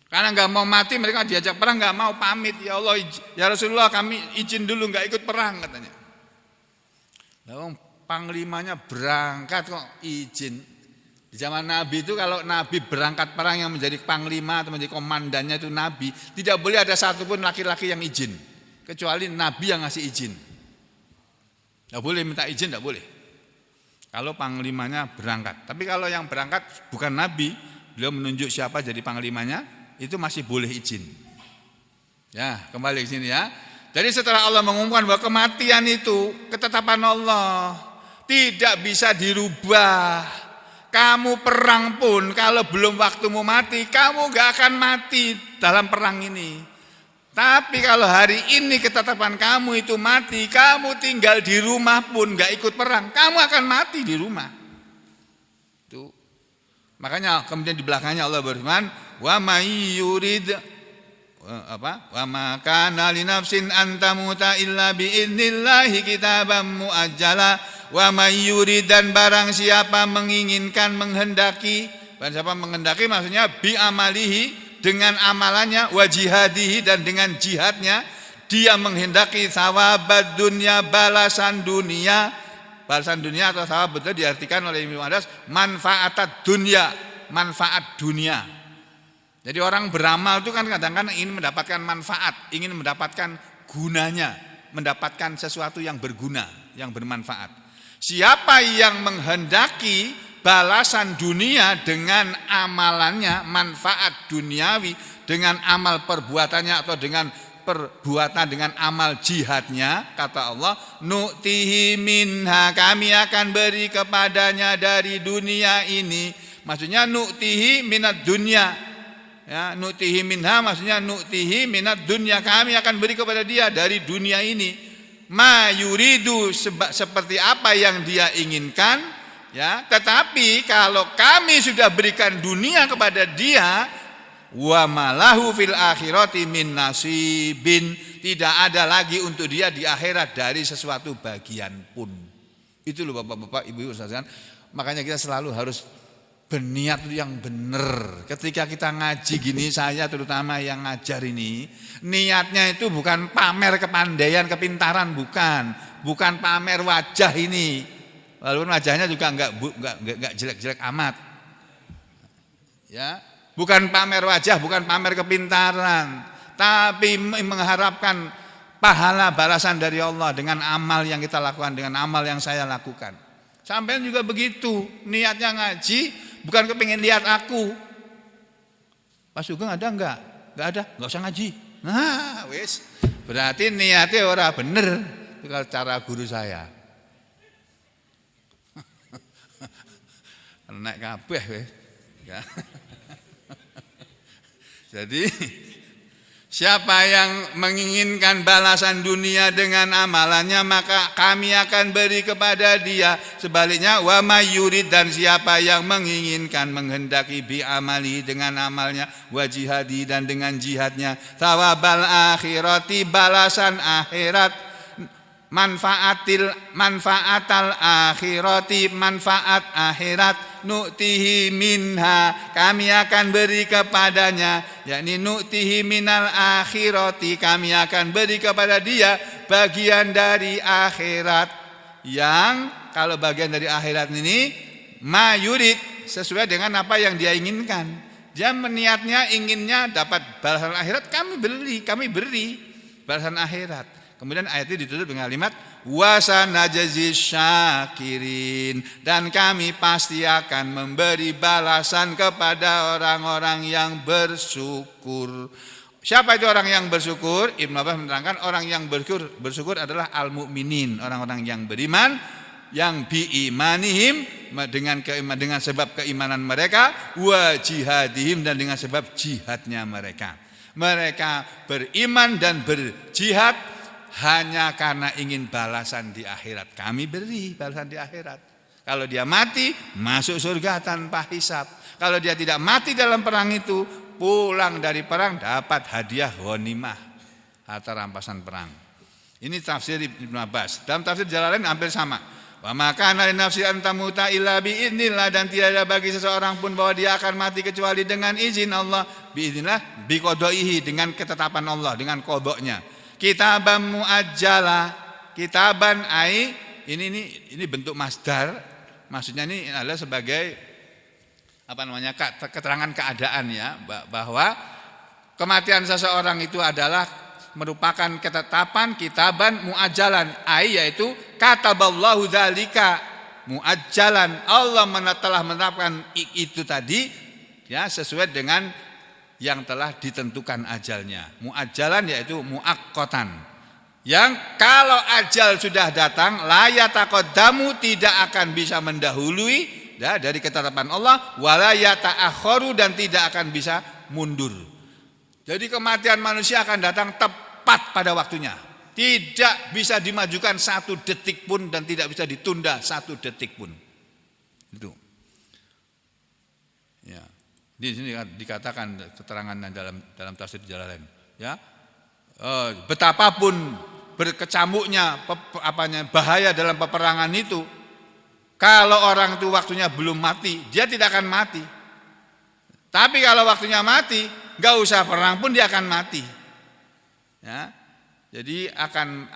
Karena nggak mau mati, mereka diajak perang nggak mau, pamit, ya Allah, ya Rasulullah kami izin dulu nggak ikut perang katanya. Lalu panglimanya berangkat kok izin. Di zaman Nabi itu kalau Nabi berangkat perang yang menjadi panglima atau menjadi komandannya itu Nabi, tidak boleh ada satupun laki-laki yang izin, kecuali Nabi yang ngasih izin. Tidak boleh minta izin, tidak boleh. Kalau panglimanya berangkat. Tapi kalau yang berangkat bukan Nabi, beliau menunjuk siapa jadi panglimanya, itu masih boleh izin. Ya, kembali ke sini ya. Jadi setelah Allah mengumumkan bahwa kematian itu ketetapan Allah, tidak bisa dirubah. Kamu perang pun kalau belum waktumu mati, kamu gak akan mati dalam perang ini. Tapi kalau hari ini ketetapan kamu itu mati, kamu tinggal di rumah pun gak ikut perang, kamu akan mati di rumah. Itu. Makanya kemudian di belakangnya Allah berfirman, wa may yurid wa ma kana li nafsin an tamuta illa bi idnillahi kitaban muajjala. Wa may yurid, dan barang siapa menginginkan, menghendaki, barang siapa menghendaki maksudnya bi amalihi, dengan amalannya, wa jihadihi, dan dengan jihadnya, dia menghendaki thawabad dunya, balasan dunia. Balasan dunia atau thawab itu diartikan oleh Ibnu Abbas manfaatat dunia, manfaat dunia. Jadi orang beramal itu kan kadang-kadang ingin mendapatkan manfaat, ingin mendapatkan gunanya, mendapatkan sesuatu yang berguna, yang bermanfaat. Siapa yang menghendaki balasan dunia dengan amalannya, manfaat duniawi dengan amal perbuatannya atau dengan perbuatan dengan amal jihadnya, kata Allah, nu'tihi minha, kami akan beri kepadanya dari dunia ini. Maksudnya nu'tihi minat dunia. Ya, nu'tihi minha maksudnya nu'tihi minat dunia, kami akan beri kepada dia dari dunia ini. Ma yuridu, seperti apa yang dia inginkan, ya. Tetapi kalau kami sudah berikan dunia kepada dia, wa malahu fil akhirati min nasibin, tidak ada lagi untuk dia di akhirat dari sesuatu bagian pun. Itu loh Bapak-bapak, Ibu-ibu sekalian. Makanya kita selalu harus berniat yang benar. Ketika kita ngaji gini, saya terutama yang ngajar ini, niatnya itu bukan pamer kepandaian, kepintaran, bukan pamer wajah ini. Walaupun wajahnya juga enggak jelek-jelek amat. Ya, bukan pamer wajah, bukan pamer kepintaran, tapi mengharapkan pahala balasan dari Allah dengan amal yang kita lakukan, dengan amal yang saya lakukan. Sampai juga begitu, niatnya ngaji bukan kepingin lihat aku. Pak Sugeng ada enggak? Enggak ada, enggak usah ngaji. Nah, wis. Berarti niatnya ora bener. Itu kalau cara guru saya. Naik kabeh wis. Ya. Jadi siapa yang menginginkan balasan dunia dengan amalannya, maka kami akan beri kepada dia. Sebaliknya, wa may yurid, dan siapa yang menginginkan, menghendaki bi amali, dengan amalnya, wa jihadi, dan dengan jihadnya, thawabal akhirati, balasan akhirat, manfaatal akhirati, manfaat akhirat, nu'tihi minha, kami akan beri kepadanya, yakni nu'tihi minal akhirati, kami akan beri kepada dia bagian dari akhirat, yang kalau bagian dari akhirat ini ma yurid, sesuai dengan apa yang dia inginkan. Dia meniatnya, inginnya dapat balasan akhirat, kami beri balasan akhirat. Kemudian ayat ini ditutup dengan kalimat wa sanajzi syakirin, dan kami pasti akan memberi balasan kepada orang-orang yang bersyukur. Siapa itu orang yang bersyukur? Ibnu Abbas menerangkan orang yang bersyukur adalah al-mu'minin, orang-orang yang beriman, yang biimanihim, dengan sebab keimanan mereka, wa jihadihim, dan dengan sebab jihadnya mereka. Mereka beriman dan berjihad hanya karena ingin balasan di akhirat. Kami beri balasan di akhirat. Kalau dia mati, masuk surga tanpa hisab. Kalau dia tidak mati dalam perang itu, pulang dari perang dapat hadiah ghanimah, harta rampasan perang. Ini tafsir Ibnu Abbas. Dalam tafsir Jalalain hampir sama. Wa maka kana linafsi an tamuta illa biidznillah, dan tidak ada bagi seseorang pun bahwa dia akan mati kecuali dengan izin Allah. Biidznillah, biqadaihi, dengan ketetapan Allah, dengan qadanya. Kitaban muajjala, kitaban ai ini bentuk masdar, maksudnya ini adalah sebagai keterangan keadaan, ya, bahwa kematian seseorang itu adalah merupakan ketetapan kitaban muajjalan, yaitu kataballahu dzalika muajjalan. Allah telah menetapkan itu tadi, ya, sesuai dengan yang telah ditentukan ajalnya. Muajjalan yaitu muaqqatan, yang kalau ajal sudah datang la yataqaddamu, tidak akan bisa mendahului, ya, dari ketetapan Allah, wala yata'akhkharu, dan tidak akan bisa mundur. Jadi kematian manusia akan datang tepat pada waktunya. Tidak bisa dimajukan 1 detik pun, dan tidak bisa ditunda 1 detik pun. Itu. Ya. Di sini dikatakan keterangan dalam tafsir Jalalain, ya. Betapapun berkecamuknya bahaya dalam peperangan itu, kalau orang itu waktunya belum mati, dia tidak akan mati. Tapi kalau waktunya mati, enggak usah perang pun dia akan mati. Ya. Jadi akan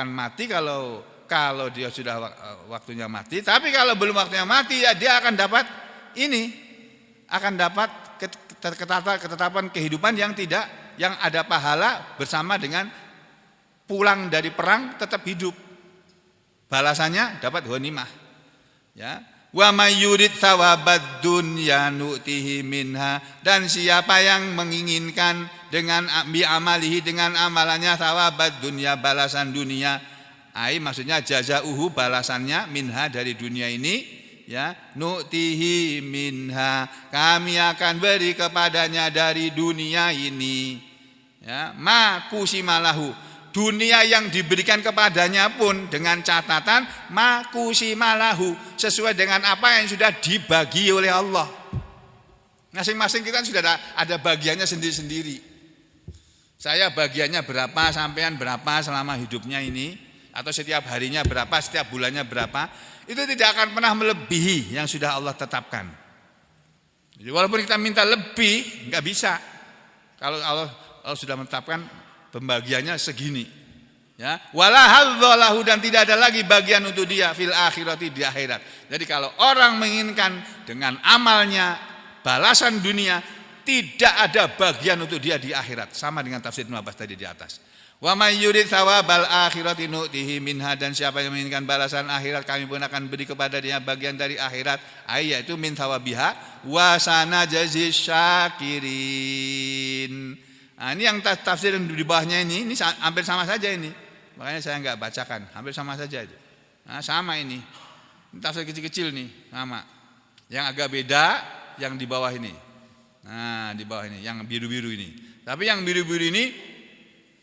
mati kalau dia sudah waktunya mati. Tapi kalau belum waktunya mati, ya dia akan dapat ketetapan kehidupan yang ada pahala bersama dengan pulang dari perang tetap hidup. Balasannya dapat ghanimah. Ya, wa may yurid thawabad dunya nu'tihi minha, dan siapa yang menginginkan dengan bi amalihi, dengan amalannya, thawabad dunya, balasan dunia, maksudnya jazauhu, balasannya, minha, dari dunia ini, ya, nu'tihi minha, kami akan beri kepadanya dari dunia ini, ya, ma kusimalahu, dunia yang diberikan kepadanya pun dengan catatan makusimalahu, sesuai dengan apa yang sudah dibagi oleh Allah. Masing-masing kita sudah ada bagiannya sendiri-sendiri. Saya bagiannya berapa, sampean berapa selama hidupnya ini, atau setiap harinya berapa, setiap bulannya berapa, itu tidak akan pernah melebihi yang sudah Allah tetapkan. Jadi walaupun kita minta lebih, nggak bisa. Kalau Allah sudah menetapkan pembagiannya segini, ya, wala hadzalahu, dan tidak ada lagi bagian untuk dia fil akhirati, di akhirat. Jadi kalau orang menginginkan dengan amalnya balasan dunia, tidak ada bagian untuk dia di akhirat, sama dengan tafsir Ibnu Abbas tadi di atas. Wa may yurid thawabal akhirati nu'tihi minha, dan siapa yang menginginkan balasan akhirat, kami pun akan beri kepada dia bagian dari akhirat, yaitu min thawabiha wa sanajzi syakirin. Nah, ini yang tafsir yang di bawahnya ini hampir sama saja ini. Makanya saya enggak bacakan, hampir sama saja itu. Nah, sama ini. Tafsir kecil-kecil nih, sama. Yang agak beda yang di bawah ini. Nah, di bawah ini yang biru-biru ini. Tapi yang biru-biru ini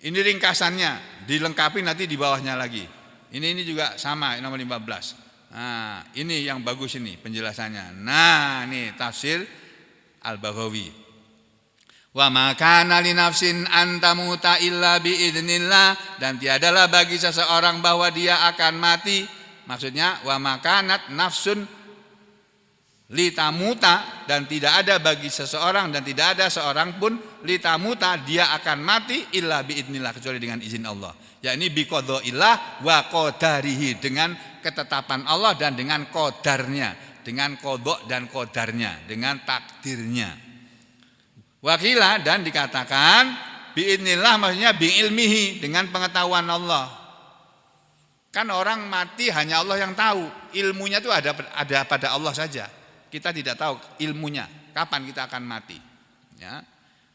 ringkasannya, dilengkapi nanti di bawahnya lagi. Ini juga sama, nomor 15. Nah, ini yang bagus ini penjelasannya. Nah, ini tafsir Al-Baghawi. Wa ma kana li nafsin an tamuta illa biidznillah, dan tiadalah bagi seseorang bahwa dia akan mati. Maksudnya wa ma kanat nafsun litamuta, dan tidak ada bagi seseorang, dan tidak ada seorang pun litamuta, dia akan mati illa biidznillah, kecuali dengan izin Allah. Yakni biqadzaillah wa qadarihi, dengan ketetapan Allah dan dengan qadarnya, dengan qadha dan qadarnya, dengan takdirnya. Wakila, dan dikatakan biidznillah, maksudnya biilmihi, dengan pengetahuan Allah. Kan orang mati hanya Allah yang tahu. Ilmunya itu ada pada Allah saja. Kita tidak tahu ilmunya kapan kita akan mati. Ya.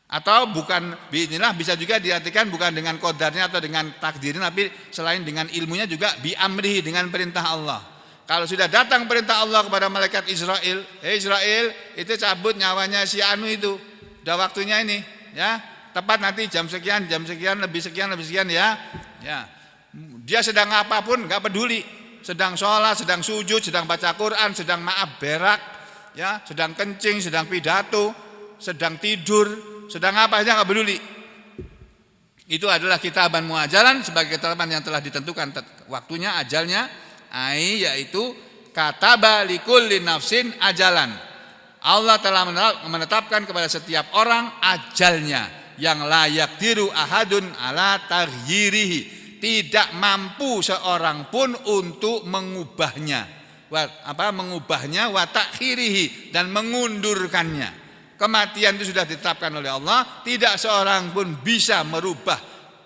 Atau bukan inilah bisa juga diartikan bukan dengan qadarnya atau dengan takdirnya, tapi selain dengan ilmunya juga bi amrihi, dengan perintah Allah. Kalau sudah datang perintah Allah kepada malaikat Israel, Israel itu cabut nyawanya si anu itu. Udah waktunya ini, ya. Tepat nanti jam sekian, lebih sekian ya. Ya. Dia sedang apapun enggak peduli. Sedang sholat, sedang sujud, sedang baca Quran, sedang maaf berak, ya, sedang kencing, sedang pidato, sedang tidur, sedang apa aja enggak peduli. Itu adalah kitaban muajalan sebagai ketetapan yang telah ditentukan waktunya, ajalnya, yaitu kataba likulli nafsin ajalan. Allah telah menetapkan kepada setiap orang ajalnya yang layak diru ahadun ala taghyirihi. Tidak mampu seorang pun untuk mengubahnya. Mengubahnya wa takhirihi, dan mengundurkannya. Kematian itu sudah ditetapkan oleh Allah, tidak seorang pun bisa merubah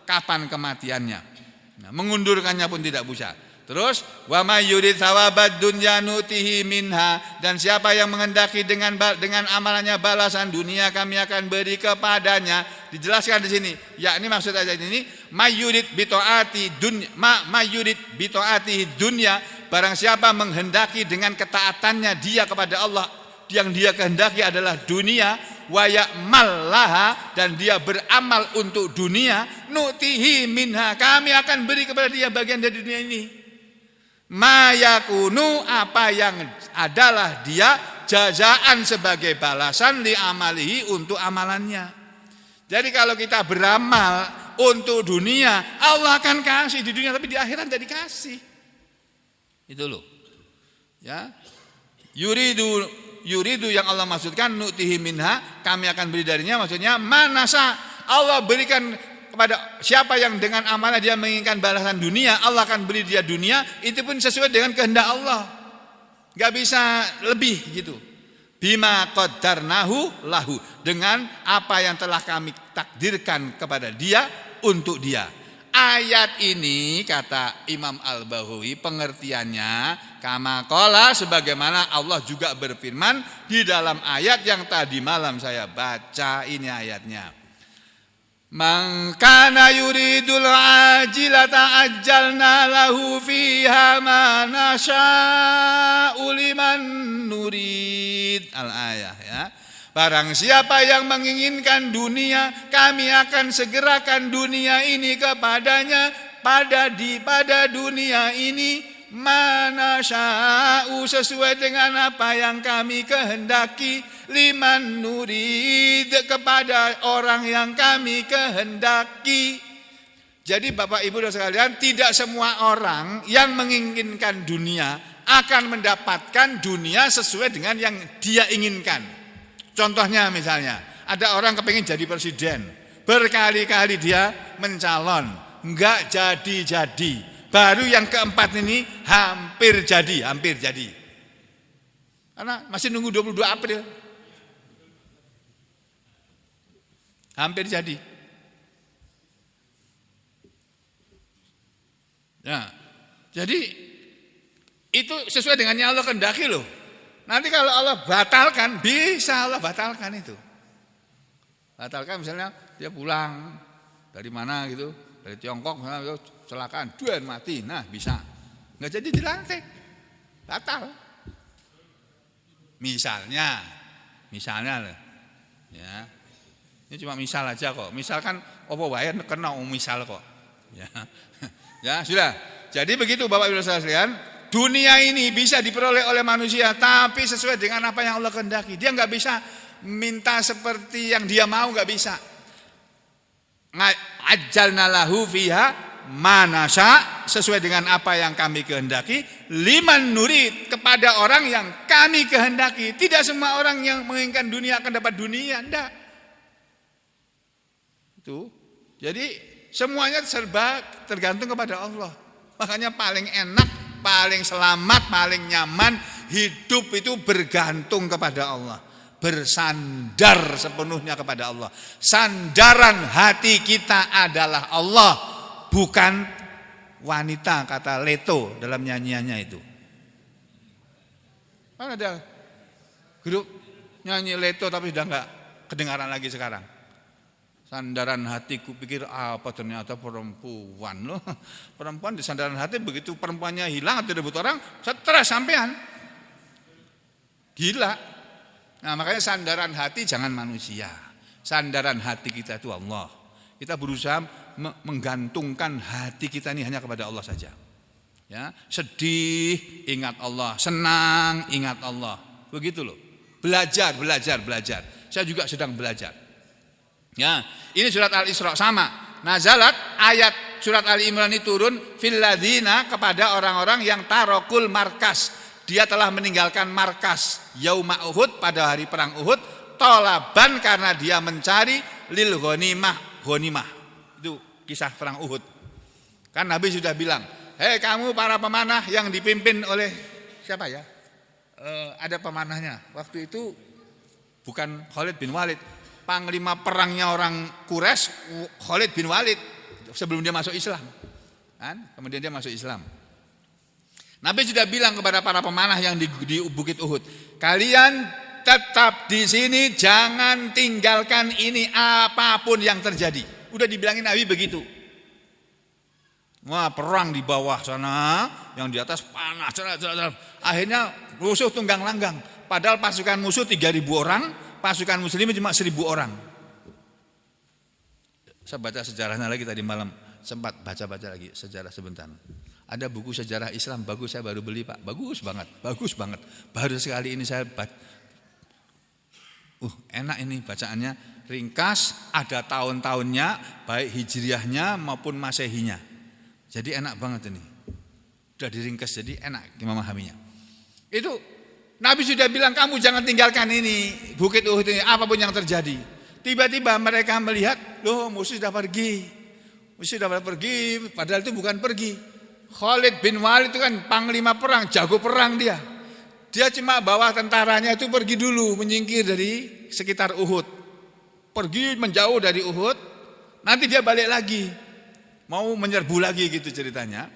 kapan kematiannya. Nah, mengundurkannya pun tidak bisa. Terus wa may yurid thawabad dunya nutihi minha, dan siapa yang menghendaki dengan amalannya balasan dunia kami akan beri kepadanya. Dijelaskan di sini, yakni maksud ayat ini may yurid bi taati dunya may yurid bi taati dunya, barang siapa menghendaki dengan ketaatannya dia kepada Allah, yang dia kehendaki adalah dunia, wa ya'mal laha, dan dia beramal untuk dunia, nutihi minha, kami akan beri kepada dia bagian dari dunia ini. Mayakunu, apa yang adalah dia jazaan sebagai balasan li amalihi, untuk amalannya. Jadi kalau kita beramal untuk dunia, Allah akan kasih di dunia, tapi di akhirat tidak dikasih. Itu loh. Ya. Yuridu yang Allah maksudkan nutihi minha, kami akan beri darinya, maksudnya manasa, Allah berikan kepada siapa yang dengan amanah dia menginginkan balasan dunia, Allah akan beri dia dunia, itu pun sesuai dengan kehendak Allah. Enggak bisa lebih gitu. Bima qaddarnahu lahu, dengan apa yang telah kami takdirkan kepada dia, untuk dia. Ayat ini kata Imam Al-Baghawi pengertiannya kama qala, sebagaimana Allah juga berfirman di dalam ayat yang tadi malam saya baca. Ini ayatnya. Man kana yuridul ajilata ajjalna lahu fiha ma nasya'u liman nurid. Al-ayah, ya. Barang siapa yang menginginkan dunia, kami akan segerakan dunia ini kepadanya, pada dunia ini mana sya'u, sesuai dengan apa yang kami kehendaki, liman nurid, kepada orang yang kami kehendaki. Jadi Bapak Ibu dan sekalian, tidak semua orang yang menginginkan dunia akan mendapatkan dunia sesuai dengan yang dia inginkan. Contohnya misalnya, ada orang kepingin jadi presiden, berkali-kali dia mencalon, enggak jadi-jadi. Baru yang keempat ini hampir jadi. Karena masih nunggu 22 April. Hampir jadi. Nah, jadi itu sesuai dengan yang Allah kehendaki loh. Nanti kalau Allah batalkan, bisa Allah batalkan itu. Batalkan misalnya dia pulang dari mana gitu, dari Tiongkok misalnya, kecelakaan, duan mati, nah bisa. Nggak jadi dilantik, batal. Misalnya loh, ya. Ini cuma misal aja kok. Misalkan opo wae kena misal kok. Ya. Ya, sudah. Jadi begitu Bapak Ibu sekalian, dunia ini bisa diperoleh oleh manusia tapi sesuai dengan apa yang Allah kehendaki. Dia enggak bisa minta seperti yang dia mau, enggak bisa. Ajjalna lahu fiha manasya, sesuai dengan apa yang kami kehendaki, liman nurid, kepada orang yang kami kehendaki. Tidak semua orang yang menginginkan dunia akan dapat dunia, enggak. Itu. Jadi semuanya serba tergantung kepada Allah. Makanya paling enak, paling selamat, paling nyaman hidup itu bergantung kepada Allah. Bersandar sepenuhnya kepada Allah. Sandaran hati kita adalah Allah, bukan wanita kata Leto dalam nyanyiannya itu. Kan ada grup nyanyi Leto tapi sudah enggak kedengaran lagi sekarang. Sandaran hatiku pikir apa ternyata perempuan loh. Perempuan di sandaran hati begitu perempuannya hilang atau debut orang stres sampean. Gila. Nah makanya sandaran hati jangan manusia. Sandaran hati kita itu Allah. Kita berusaha menggantungkan hati kita ini hanya kepada Allah saja. Ya, sedih ingat Allah, senang ingat Allah. Begitu loh. Belajar. Saya juga sedang belajar. Ya, ini surat Al-Isra sama. Nazalat ayat surat Ali Imran ini turun fil ladzina kepada orang-orang yang tarokul markas. Dia telah meninggalkan markas yauma Uhud pada hari perang Uhud tolaban karena dia mencari lil ghanimah. Itu kisah perang Uhud. Kan Nabi sudah bilang, "Hei kamu para pemanah yang dipimpin oleh siapa ya? Ada pemanahnya. Waktu itu bukan Khalid bin Walid. Panglima perangnya orang Quraisy Khalid bin Walid sebelum dia masuk Islam. Kan? Kemudian dia masuk Islam. Nabi sudah bilang kepada para pemanah yang di Bukit Uhud, kalian tetap di sini, jangan tinggalkan ini apapun yang terjadi. Udah dibilangin Nabi begitu. Wah, perang di bawah sana, yang di atas panas. Akhirnya musuh tunggang langgang. Padahal pasukan musuh 3.000 orang, pasukan muslimin cuma 1.000 orang. Saya baca sejarahnya lagi tadi malam, sempat baca-baca lagi sejarah sebentar. Ada buku sejarah Islam bagus, saya baru beli Pak, bagus banget. Baru sekali ini saya baca. Enak ini bacaannya, ringkas, ada tahun-tahunnya, baik hijriahnya maupun masehinya. Jadi enak banget ini. Sudah diringkas jadi enak memahaminya. Itu Nabi sudah bilang kamu jangan tinggalkan ini Bukit Uhud ini apapun yang terjadi. Tiba-tiba mereka melihat, loh musuh sudah pergi. Padahal itu bukan pergi. Khalid bin Walid itu kan panglima perang, jago perang dia. Dia cuma bawa tentaranya itu pergi dulu, menyingkir dari sekitar Uhud. Pergi menjauh dari Uhud, nanti dia balik lagi. Mau menyerbu lagi gitu ceritanya.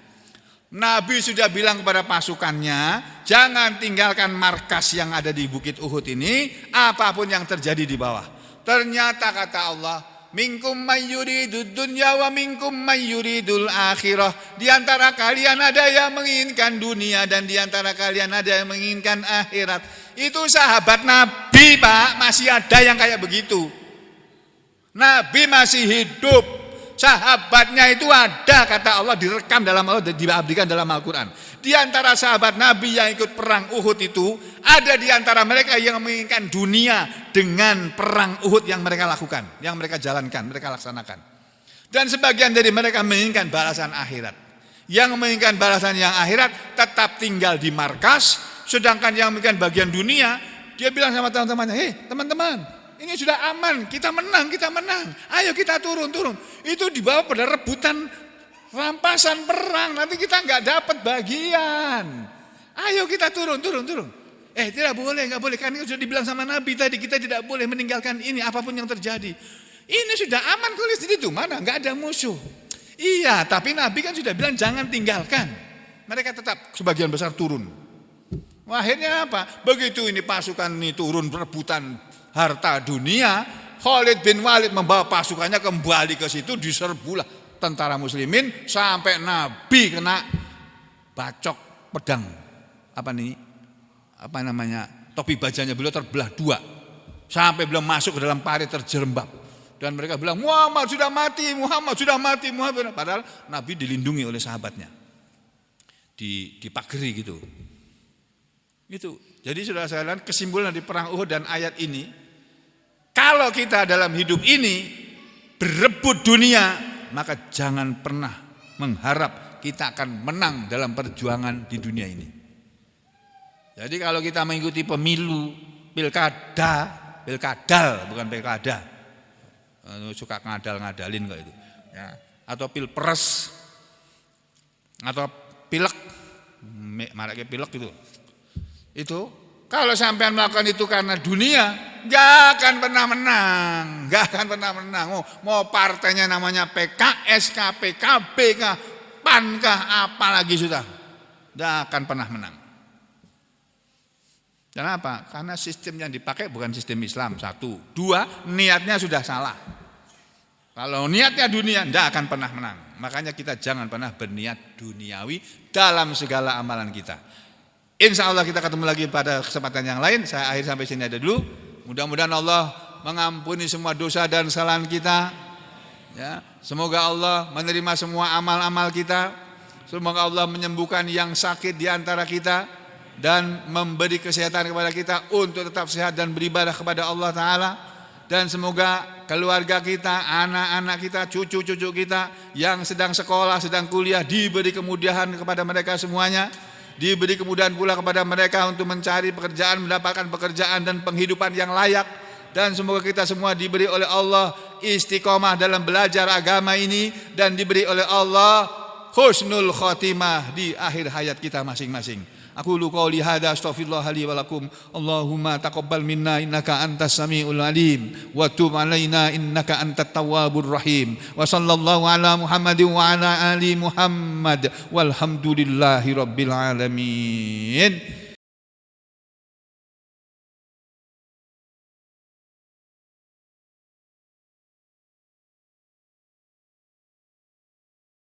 Nabi sudah bilang kepada pasukannya, jangan tinggalkan markas yang ada di Bukit Uhud ini, apapun yang terjadi di bawah. Ternyata kata Allah, minkum mayyuridud dunya wa minkum mayyuridul akhirah. Di antara kalian ada yang menginginkan dunia dan di antara kalian ada yang menginginkan akhirat. Itu sahabat Nabi Pak, masih ada yang kayak begitu. Nabi masih hidup. Sahabatnya itu ada kata Allah direkam dalam Allah dan diabadikan dalam Al-Quran. Di antara sahabat Nabi yang ikut perang Uhud itu ada di antara mereka yang menginginkan dunia dengan perang Uhud yang mereka lakukan, yang mereka jalankan, mereka laksanakan. Dan sebagian dari mereka menginginkan balasan akhirat. Yang menginginkan balasan yang akhirat tetap tinggal di markas, sedangkan yang menginginkan bagian dunia dia bilang sama teman-temannya, "Hei teman-teman, ini sudah aman, kita menang. Ayo kita turun. Itu dibawa pada rebutan rampasan perang, nanti kita nggak dapat bagian. Ayo kita turun. Tidak boleh, nggak boleh. Karena sudah dibilang sama Nabi tadi, kita tidak boleh meninggalkan ini apapun yang terjadi. Ini sudah aman kok di situ, mana nggak ada musuh. Iya, tapi Nabi kan sudah bilang jangan tinggalkan. Mereka tetap sebagian besar turun. Wah, akhirnya apa? Begitu ini pasukan ini turun berebutan harta dunia, Khalid bin Walid membawa pasukannya kembali ke situ, diserbulah tentara muslimin sampai Nabi kena bacok pedang. Topi bajanya beliau terbelah dua. Sampai belum masuk ke dalam parit terjerembab. Dan mereka bilang, Muhammad sudah mati. Padahal Nabi dilindungi oleh sahabatnya. Dipageri gitu. Itu. Jadi saudara-saudara, kesimpulan dari perang Uhud dan ayat ini, kalau kita dalam hidup ini berebut dunia, maka jangan pernah mengharap kita akan menang dalam perjuangan di dunia ini. Jadi kalau kita mengikuti pemilu, pilkadal bukan pilkada, suka ngadal-ngadalin kok itu, ya. Atau pilpres, atau pilek, maraknya pilek itu kalau sampean melakukan itu karena dunia, gak akan pernah menang. Mau partainya namanya PKS, PKB, pankah apalagi sudah, tidak akan pernah menang. Kenapa? Karena sistem yang dipakai bukan sistem Islam, satu. Dua, niatnya sudah salah. Kalau niatnya dunia, tidak akan pernah menang. Makanya kita jangan pernah berniat duniawi dalam segala amalan kita. Insya Allah kita ketemu lagi pada kesempatan yang lain. Saya akhir sampai sini ada dulu. Mudah-mudahan Allah mengampuni semua dosa dan kesalahan kita. Ya, semoga Allah menerima semua amal-amal kita. Semoga Allah menyembuhkan yang sakit di antara kita dan memberi kesehatan kepada kita untuk tetap sehat dan beribadah kepada Allah Ta'ala. Dan semoga keluarga kita, anak-anak kita, cucu-cucu kita yang sedang sekolah, sedang kuliah, diberi kemudahan kepada mereka semuanya. Diberi kemudahan pula kepada mereka untuk mencari pekerjaan, mendapatkan pekerjaan dan penghidupan yang layak. Dan semoga kita semua diberi oleh Allah istiqomah dalam belajar agama ini, dan diberi oleh Allah husnul khotimah di akhir hayat kita masing-masing. Aku qouli hadza astaghfirullah li wa lakum. Allahumma taqabbal minna innaka antas samiul alim wa tub alaina innaka antat tawwabur rahim. Wa sallallahu ala Muhammadin wa ala ali Muhammad walhamdulillahi rabbil alamin.